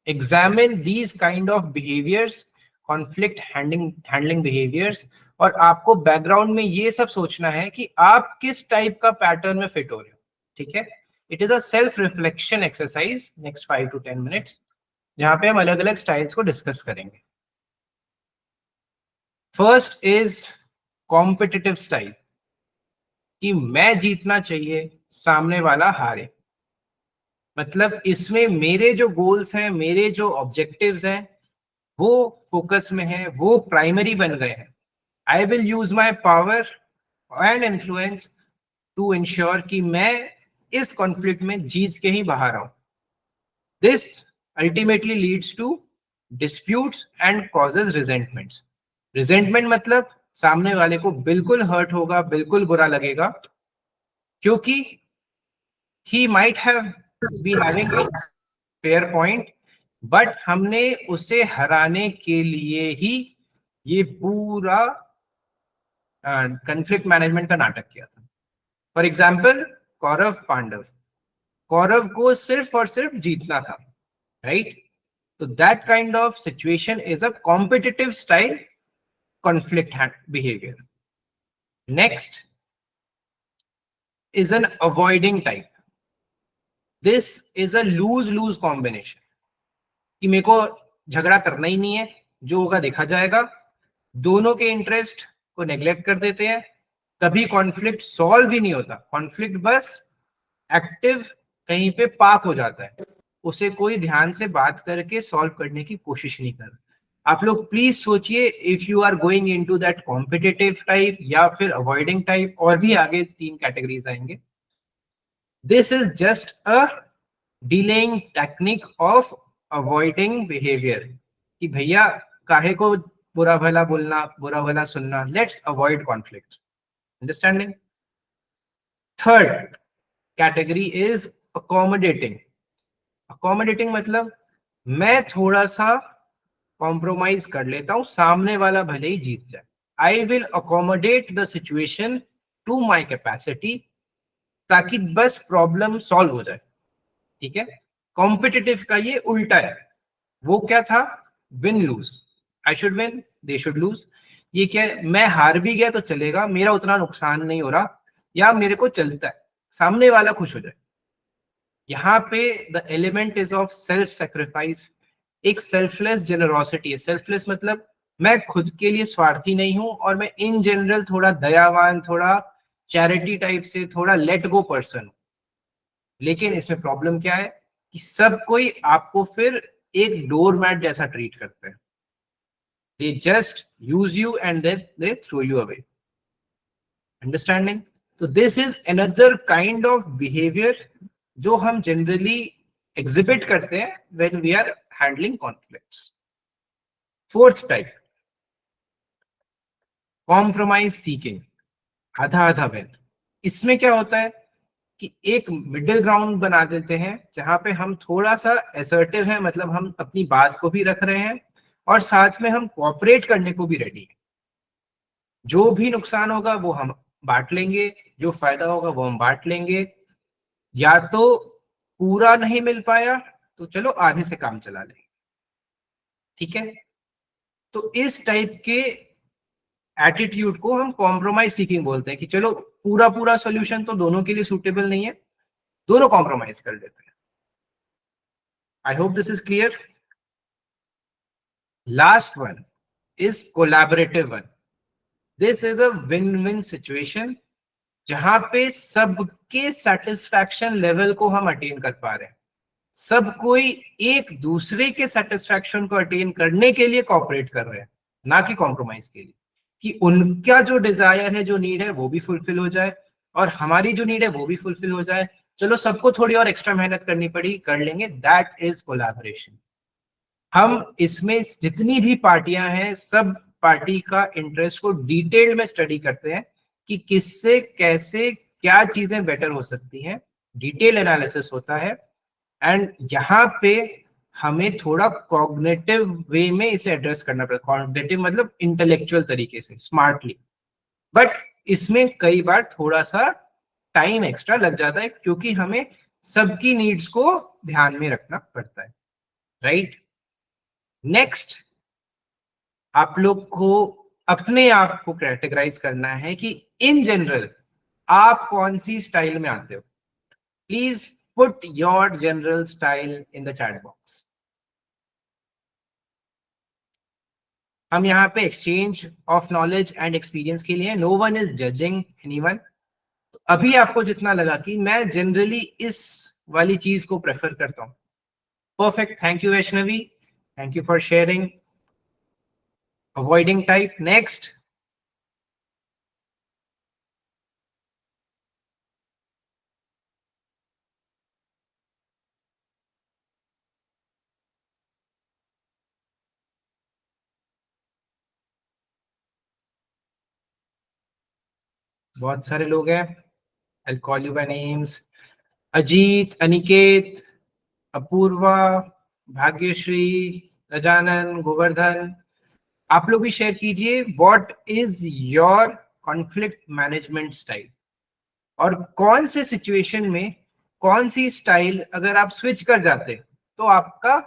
examine these kind of behaviours, conflict handling behaviours. और आपको बैकग्राउंड में ये सब सोचना है कि आप किस टाइप का पैटर्न में फिट हो रहे हो. ठीक है. It is a self reflection exercise next 5 to 10 minutes, जहां पे हम अलग अलग स्टाइल्स को डिस्कस करेंगे. फर्स्ट इज कॉम्पिटिटिव स्टाइल, कि मैं जीतना चाहिए, सामने वाला हारे. मतलब इसमें मेरे जो गोल्स हैं, मेरे जो ऑब्जेक्टिव्स हैं, वो फोकस में है, वो प्राइमरी बन गए हैं. I will use my power and influence to ensure कि मैं इस कॉन्फ्लिक्ट में जीत के ही बाहर आऊं. This ultimately leads to disputes and causes resentments. Resentment मतलब सामने वाले को बिल्कुल हर्ट होगा, बिल्कुल बुरा लगेगा, क्योंकि he might have be having a fair point, but हमने उसे हराने के लिए ही ये पूरा कॉन्फ्लिक्ट मैनेजमेंट का नाटक किया था. फॉर एग्जाम्पल कौरव पांडव, कौरव को सिर्फ और सिर्फ जीतना था, राइट? तो that kind of situation is a competitive style conflict behavior. Next is an avoiding type. This is a lose-lose combination. कि मेरे को झगड़ा करना ही नहीं है, जो होगा देखा जाएगा. दोनों के इंटरेस्ट को नेग्लेक्ट कर देते हैं. कभी कॉन्फ्लिक्ट सॉल्व ही नहीं होता. कॉन्फ्लिक्ट बस एक्टिव कहीं पे पार्क हो जाता है. उसे कोई ध्यान से बात करके सॉल्व करने की कोशिश नहीं कर. आप लोग प्लीज सोचिए, if you are going into that competitive type या फिर अवॉइडिंग टाइप, और भी आगे 3 कैटेगरीज आएंगे. This is just a delaying technique of avoiding behaviour, कि भैया काहे को बुरा भला बोलना, बुरा भला सुनना, let's avoid conflict. Understanding. Third category is accommodating. Accommodating मतलब मैं थोड़ा सा कॉम्प्रोमाइज कर लेता हूं, सामने वाला भले ही जीत जाए. I will accommodate the situation to my capacity, ताकि बस प्रॉब्लम सॉल्व हो जाए. ठीक है. कॉम्पिटिटिव का ये उल्टा है. वो क्या था? Win loose. I should win, they should lose. ये क्या है? मैं हार भी गया तो चलेगा, मेरा उतना नुकसान नहीं हो रहा, या मेरे को चलता है, सामने वाला खुश हो जाए. यहाँ पे the element is of self sacrifice, एक सेल्फलेस जेनरोसिटी है. सेल्फलेस मतलब मैं खुद के लिए स्वार्थी नहीं हूं, और मैं इन जनरल थोड़ा दयावान, थोड़ा चैरिटी टाइप से, थोड़ा लेट गो पर्सन हूं. लेकिन इसमें प्रॉब्लम क्या है कि सब कोई आपको फिर एक डोरमैट जैसा ट्रीट करते हैं. They just use you and then they throw you away. Understanding. तो this is another kind of behaviour जो हम जनरली एग्जिबिट करते हैं when we are handling conflicts. Fourth type, compromise seeking, आधा आधा विन. इसमें क्या होता है कि एक मिडिल ग्राउंड बना देते हैं, जहां पे हम थोड़ा सा असर्टिव हैं, मतलब हम अपनी बात को भी रख रहे हैं और साथ में हम कोऑपरेट करने को भी रेडी हैं. जो भी नुकसान होगा वो हम बांट लेंगे, जो फायदा होगा वो हम बांट लेंगे. या तो पूरा नहीं मिल पाया तो चलो आधे से काम चला लेंगे. ठीक है. तो इस टाइप के एटीट्यूड को हम कॉम्प्रोमाइज सीकिंग बोलते हैं, कि चलो पूरा पूरा सॉल्यूशन तो दोनों के लिए सूटेबल नहीं है, दोनों कॉम्प्रोमाइज कर लेते हैं. I hope this is clear. Last one is collaborative one. This is a win win situation, जहां पे सबके सेटिस्फैक्शन लेवल को हम अटेन कर पा रहे हैं. सब कोई एक दूसरे के सेटिस्फैक्शन को अटेन करने के लिए कोऑपरेट कर रहे हैं, ना कि कॉम्प्रोमाइज के लिए, कि उनका जो डिजायर है, जो नीड है, वो भी फुलफिल हो जाए और हमारी जो नीड है वो भी फुलफिल हो जाए. चलो सबको थोड़ी और एक्स्ट्रा मेहनत करनी पड़ी, कर लेंगे. That is collaboration. हम इसमें जितनी भी पार्टियां हैं, सब पार्टी का इंटरेस्ट को डिटेल में स्टडी करते हैं कि किससे कैसे क्या चीजें बेटर हो सकती हैं. डिटेल एनालिसिस होता है. एंड यहाँ पे हमें थोड़ा कॉग्निटिव वे में इसे एड्रेस करना पड़ता है। कॉग्निटिव मतलब इंटेलेक्चुअल तरीके से, स्मार्टली, बट इसमें कई बार थोड़ा सा टाइम एक्स्ट्रा लग जाता है क्योंकि हमें सबकी नीड्स को ध्यान में रखना पड़ता है, राइट। नेक्स्ट, आप लोग को अपने आप को कैटेगराइज करना है कि इन जनरल आप कौन सी स्टाइल में आते हो। Please put your general style in the chat box. हम यहाँ पे exchange of knowledge and experience के लिए, no one is judging anyone. अभी आपको जितना लगा कि मैं जनरली इस वाली चीज को प्रेफर करता हूं, perfect, thank you Vaishnavi, thank you for sharing. Avoiding type, next. बहुत सारे लोग हैं, I'll call you by names. Ajit, Aniket, Apoorva, Bhagyashree, Gajanan, Govardhan, आप लोग भी शेयर कीजिए what is your conflict management style, और कौन से सिचुएशन में कौन सी स्टाइल अगर आप स्विच कर जाते तो आपका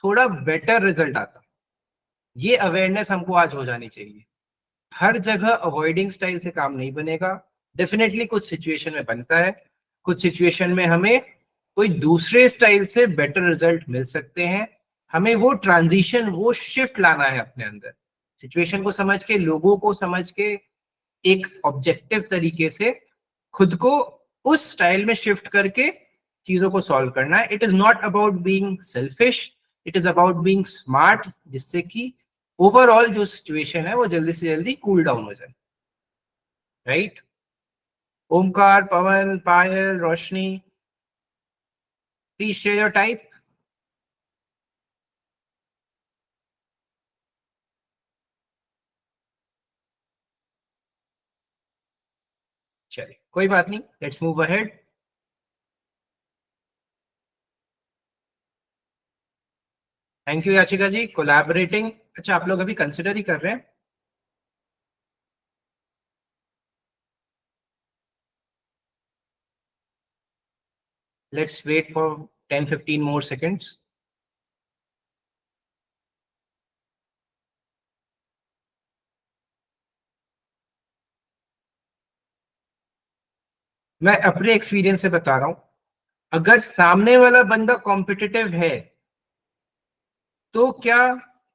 थोड़ा बेटर रिजल्ट आता। ये अवेयरनेस हमको आज हो जानी चाहिए। हर जगह अवॉइडिंग स्टाइल से काम नहीं बनेगा, डेफिनेटली कुछ सिचुएशन में बनता है, कुछ सिचुएशन में हमें कोई दूसरे स्टाइल से बेटर रिजल्ट मिल सकते हैं। हमें वो ट्रांजिशन, वो शिफ्ट लाना है अपने अंदर, सिचुएशन को समझ के, लोगों को समझ के, एक ऑब्जेक्टिव तरीके से खुद को उस स्टाइल में शिफ्ट करके चीजों को सॉल्व करना है। It is not about being selfish, it is about being smart, जिससे कि ओवरऑल जो सिचुएशन है वो जल्दी से जल्दी कूल डाउन हो जाए, right. Omkar, Pawan, Payal, Roshni, please share your type. चलिए कोई बात नहीं, let's move ahead. Thank you याचिका जी, कोलैबोरेटिंग। अच्छा, आप लोग अभी कंसिडर ही कर रहे हैं। Let's wait for 10-15 more seconds. मैं अपने एक्सपीरियंस से बता रहा हूं, अगर सामने वाला बंदा कॉम्पिटिटिव है तो क्या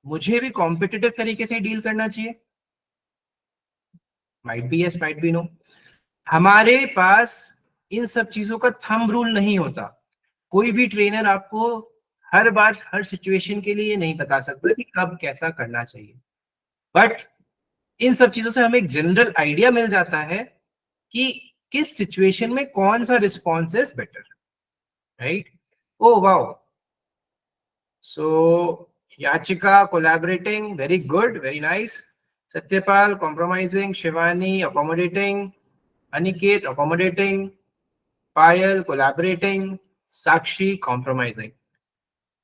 मुझे भी कॉम्पिटिटिव तरीके से डील करना चाहिए? Might be yes, might be no. हमारे पास इन सब चीजों का थंब रूल नहीं होता। कोई भी ट्रेनर आपको हर बार हर सिचुएशन के लिए नहीं बता सकता कि कब कैसा करना चाहिए, बट इन सब चीजों से हमें एक जनरल आइडिया मिल जाता है कि किस सिचुएशन में कौन सा response is better, right. Oh wow, so Yachika collaborating, very good, very nice. Satyapal compromising, Shivani accommodating, Aniket accommodating, Payal collaborating, Sakshi compromising,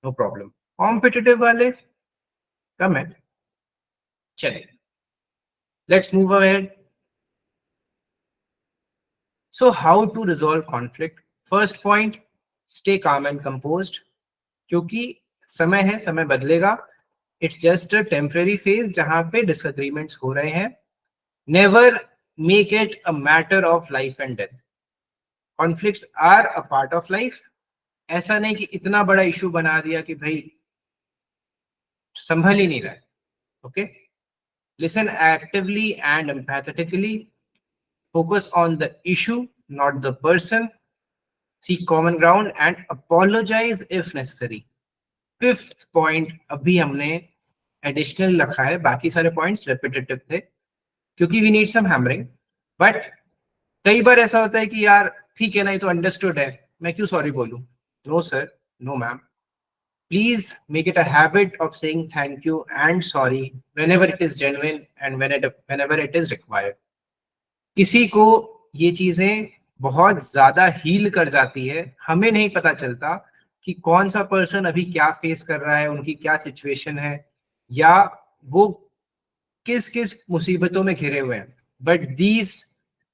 no problem. Competitive वाले कम है। चलिए let's move ahead. So how to resolve conflict? First point, stay calm and composed. क्योंकि समय है, समय बदलेगा। It's just a temporary phase जहां पे disagreements हो रहे हैं। Never make it a matter of life and death. Conflicts are a part of life. ऐसा नहीं कि इतना बड़ा इशू बना दिया कि भाई संभल ही नहीं रहा है। Okay? Listen actively and empathetically. Focus on the issue, not the person. Seek common ground and apologize if necessary. Fifth point अभी हमने एडिशनल रखा है, बाकी सारे पॉइंट्स रेपिटेटिव थे क्योंकि we need some hammering. But कई बार ऐसा होता है कि यार ठीक है ना, ये तो अंडरस्टूड है, मैं क्यों सॉरी बोलूं? No sir, no ma'am, please make it a habit of saying thank you and sorry whenever it is genuine and whenever it is required. किसी को ये चीजें बहुत ज्यादा हील कर जाती है, हमें नहीं पता चलता, कि कौन सा पर्सन अभी क्या फेस कर रहा है, उनकी क्या सिचुएशन है, या वो किस किस मुसीबतों में घिरे हुए हैं. But these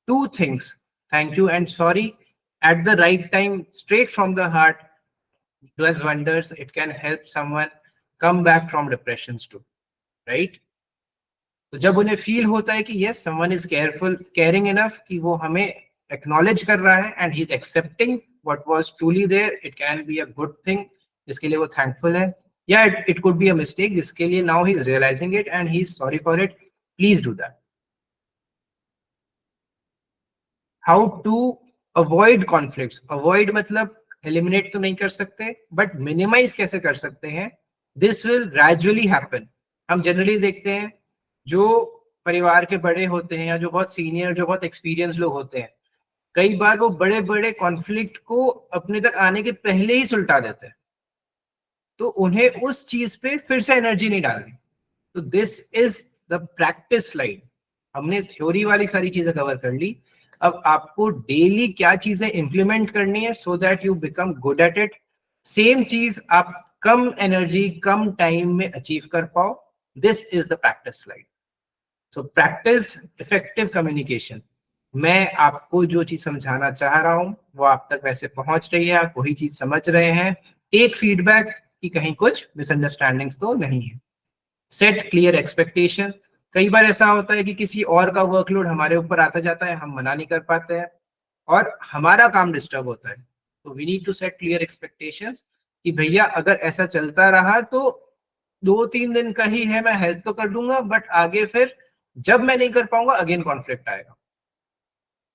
two things, thank you and sorry, at the right time, straight from the heart, does wonders. It can help someone come back from depressions too, right? तो जब उन्हें फील होता है कि yes, someone is careful, caring enough कि वो हमें acknowledge कर रहा है and he's accepting what was truly there, it can be a good thing जिसके लिए वो thankful है. Yeah, it could be a mistake जिसके लिए now he's realizing it and he's sorry for it. Please do that. How to avoid conflicts. Avoid मतलब eliminate तो नहीं कर सकते, but minimize कैसे कर सकते हैं. This will gradually happen. हम generally देखते हैं जो परिवार के बड़े होते हैं या जो बहुत सीनियर, जो बहुत एक्सपीरियंस लोग होते हैं, कई बार वो बड़े बड़े कॉन्फ्लिक्ट को अपने तक आने के पहले ही सुलटा देते हैं, तो उन्हें उस चीज पे फिर से एनर्जी नहीं डालनी. तो this is the practice slide. हमने थ्योरी वाली सारी चीजें कवर कर ली. अब आपको डेली क्या चीजें इंप्लीमेंट करनी है so that you become good at it. Same चीज आप कम एनर्जी, कम टाइम में अचीव कर पाओ. This is the practice slide. So practice effective communication. मैं आपको जो चीज समझाना चाह रहा हूं वो आप तक वैसे पहुंच रही है, आप वही चीज समझ रहे हैं. टेक फीडबैक कि कहीं कुछ मिसअंडरस्टैंडिंग्स तो नहीं है. Set clear expectation. कई बार ऐसा होता है कि किसी और का वर्कलोड हमारे ऊपर आता जाता है, हम मना नहीं कर पाते हैं और हमारा काम डिस्टर्ब होता है. तो we need to set clear expectations कि भैया अगर ऐसा चलता रहा तो 2-3 दिन का ही है, मैं हेल्प तो कर दूंगा, बट आगे फिर जब मैं नहीं कर पाऊंगा अगेन कॉन्फ्लिक्ट आएगा.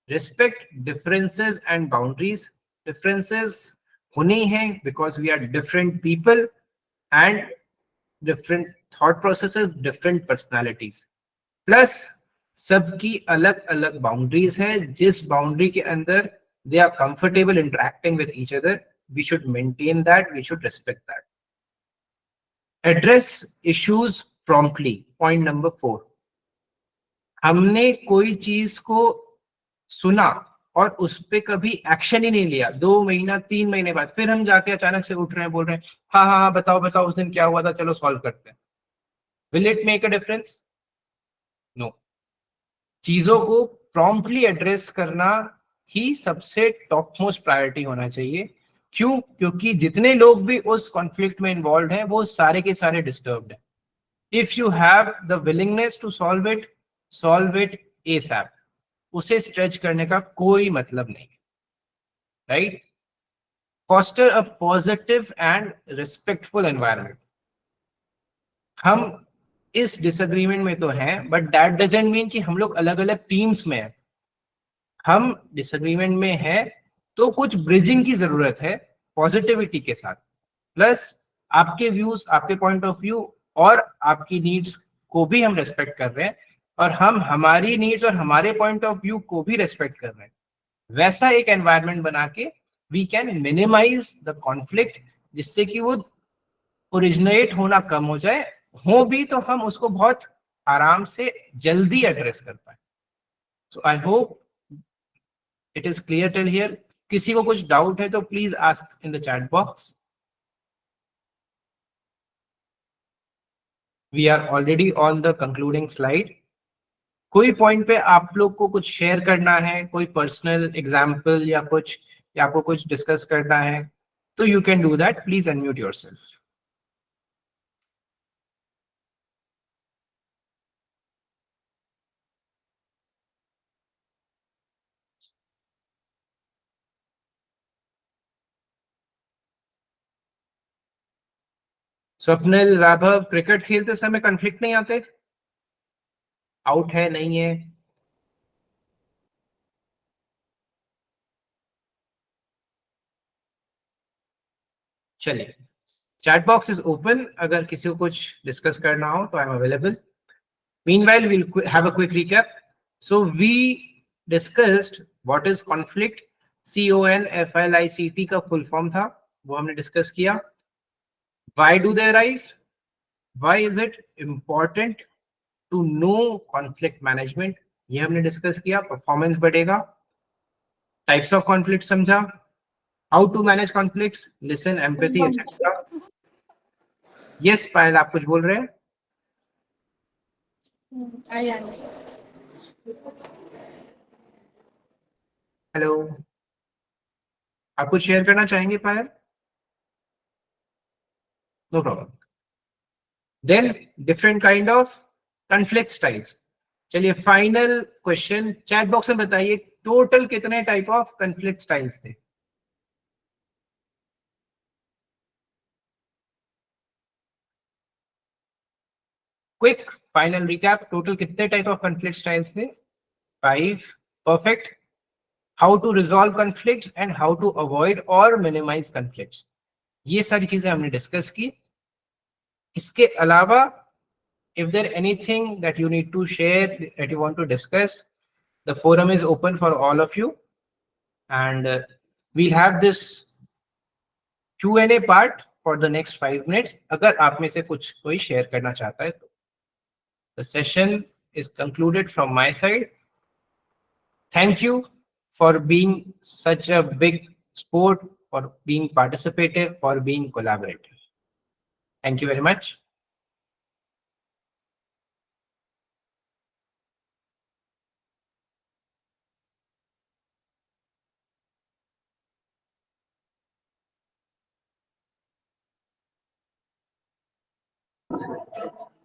Respect differences and boundaries. Differences होने हैं because we are different people and different thought processes, different personalities. Plus सबकी अलग अलग बाउंड्रीज हैं, जिस बाउंड्री के अंदर they are comfortable interacting with each other. We should maintain that, we should respect that. Address issues promptly. Point number 4. हमने कोई चीज को सुना और उस पे कभी एक्शन ही नहीं लिया, 2 महीना 3 महीने बाद फिर हम जाके अचानक से उठ रहे हैं, बोल रहे हैं हाँ हाँ हाँ बताओ बताओ उस दिन क्या हुआ था, चलो सॉल्व करते हैं. Will it make a difference? No. चीजों को प्रॉम्प्टली एड्रेस करना ही सबसे टॉप मोस्ट प्रायोरिटी होना चाहिए. क्यों? क्योंकि जितने लोग भी उस कॉन्फ्लिक्ट में इन्वॉल्व हैं वो सारे के सारे डिस्टर्ब्ड हैं. If you have the willingness to solve it ASAP. उसे स्ट्रेच करने का कोई मतलब नहीं, right? Foster a positive and respectful environment. हम इस डिसएग्रीमेंट में तो हैं, बट दैट डजंट मीन कि हम लोग अलग अलग टीम्स में हैं. हम डिसएग्रीमेंट में हैं तो कुछ ब्रिजिंग की जरूरत है पॉजिटिविटी के साथ. प्लस आपके व्यूज, आपके पॉइंट ऑफ व्यू और आपकी नीड्स को भी हम रेस्पेक्ट कर रहे हैं और हम हमारी नीड्स और हमारे पॉइंट ऑफ व्यू को भी रेस्पेक्ट कर रहे हैं. वैसा एक एनवायरनमेंट बना के we can minimise the conflict, जिससे कि वो ओरिजिनेट होना कम हो जाए. हो भी तो हम उसको बहुत आराम से जल्दी एड्रेस कर पाए. So I hope it is clear till here. किसी को कुछ डाउट है तो please ask in the chat box. We are already on the concluding slide. कोई पॉइंट पे आप लोग को कुछ शेयर करना है, कोई पर्सनल एग्जाम्पल या कुछ, या आपको कुछ डिस्कस करना है, तो you can do that. Please unmute yourself. Swapnil, Raghav, cricket खेलते समय कॉन्फ्लिक्ट नहीं आते? आउट है नहीं है? चलिए, चैट बॉक्स इज ओपन. अगर किसी को कुछ डिस्कस करना हो तो I am available. Meanwhile, we'll have a quick recap. So we discussed what is conflict. CONFLICT का full form था, वो हमने डिस्कस किया. Why do they arise? Why is it important to know conflict management? ये हमने discuss किया. Performance बढ़ेगा. Types of conflict समझा. How to manage conflicts, listen, empathy, etc. Yes, पायल आप कुछ बोल रहे हैं? हेलो, आप कुछ शेयर करना चाहेंगे Payal? No problem. Then different kind of conflict styles. चलिए फाइनल क्वेश्चन चैट बॉक्स में बताइए, टोटल कितने टाइप ऑफ कन्फ्लिक्ट स्टाइल्स थे? क्विक फाइनल रिकैप, टोटल कितने टाइप ऑफ कन्फ्लिक्ट स्टाइल्स थे? 5. Perfect. How to resolve conflicts and how to avoid और minimise conflicts, ये सारी चीजें हमने डिस्कस की. इसके अलावा if there anything that you need to share, that you want to discuss, the forum is open for all of you, and we'll have this Q&A part for the next 5 minutes. अगर आप में से कुछ कोई share करना चाहता है तो. The session is concluded from my side. Thank you for being such a big sport, for being participative, for being collaborative. Thank you very much.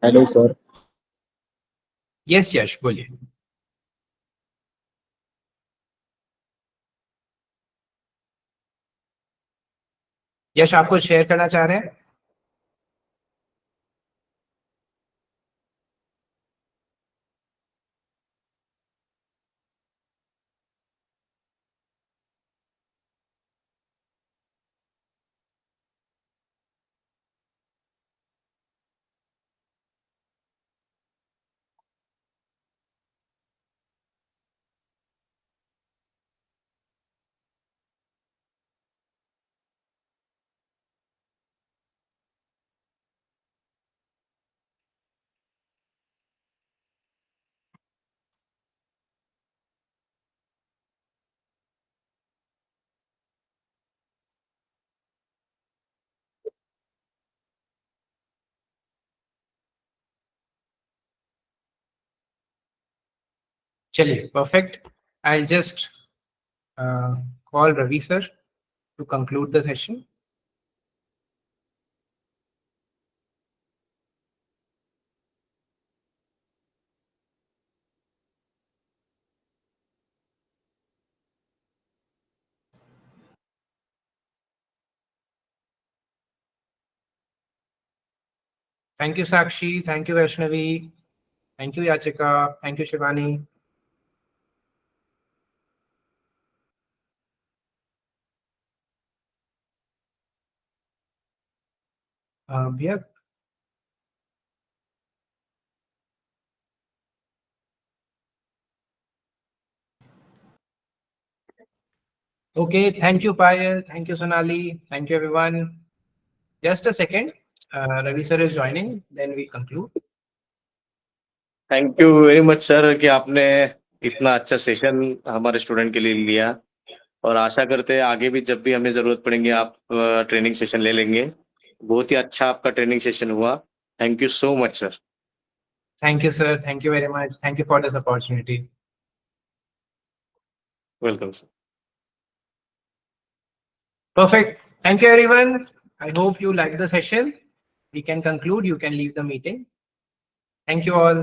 Hello sir. Yes, यश बोलिए. यश आप कुछ शेयर करना चाह रहे हैं? चलिए, perfect. I'll just call Ravi sir to conclude the session. Thank you, Sakshi. Thank you, Vaishnavi. Thank you, Yachika. Thank you, Shivani. भैया, okay. Thank you, Payal. Thank you, Sonali. Thank you, everyone. Just a second. Ravi sir is joining. Then we conclude. Thank you very much sir कि आपने इतना अच्छा session हमारे student के लिए लिया, और आशा करते हैं आगे भी जब भी हमें जरूरत पड़ेंगे आप ट्रेनिंग सेशन ले लेंगे. बहुत ही अच्छा आपका ट्रेनिंग सेशन हुआ. Thank you so much sir. Thank you, sir. Thank you very much. Thank you for this opportunity. Welcome sir. Perfect. Thank you, everyone. I hope you liked the session. We can conclude. You can leave the meeting. Thank you all.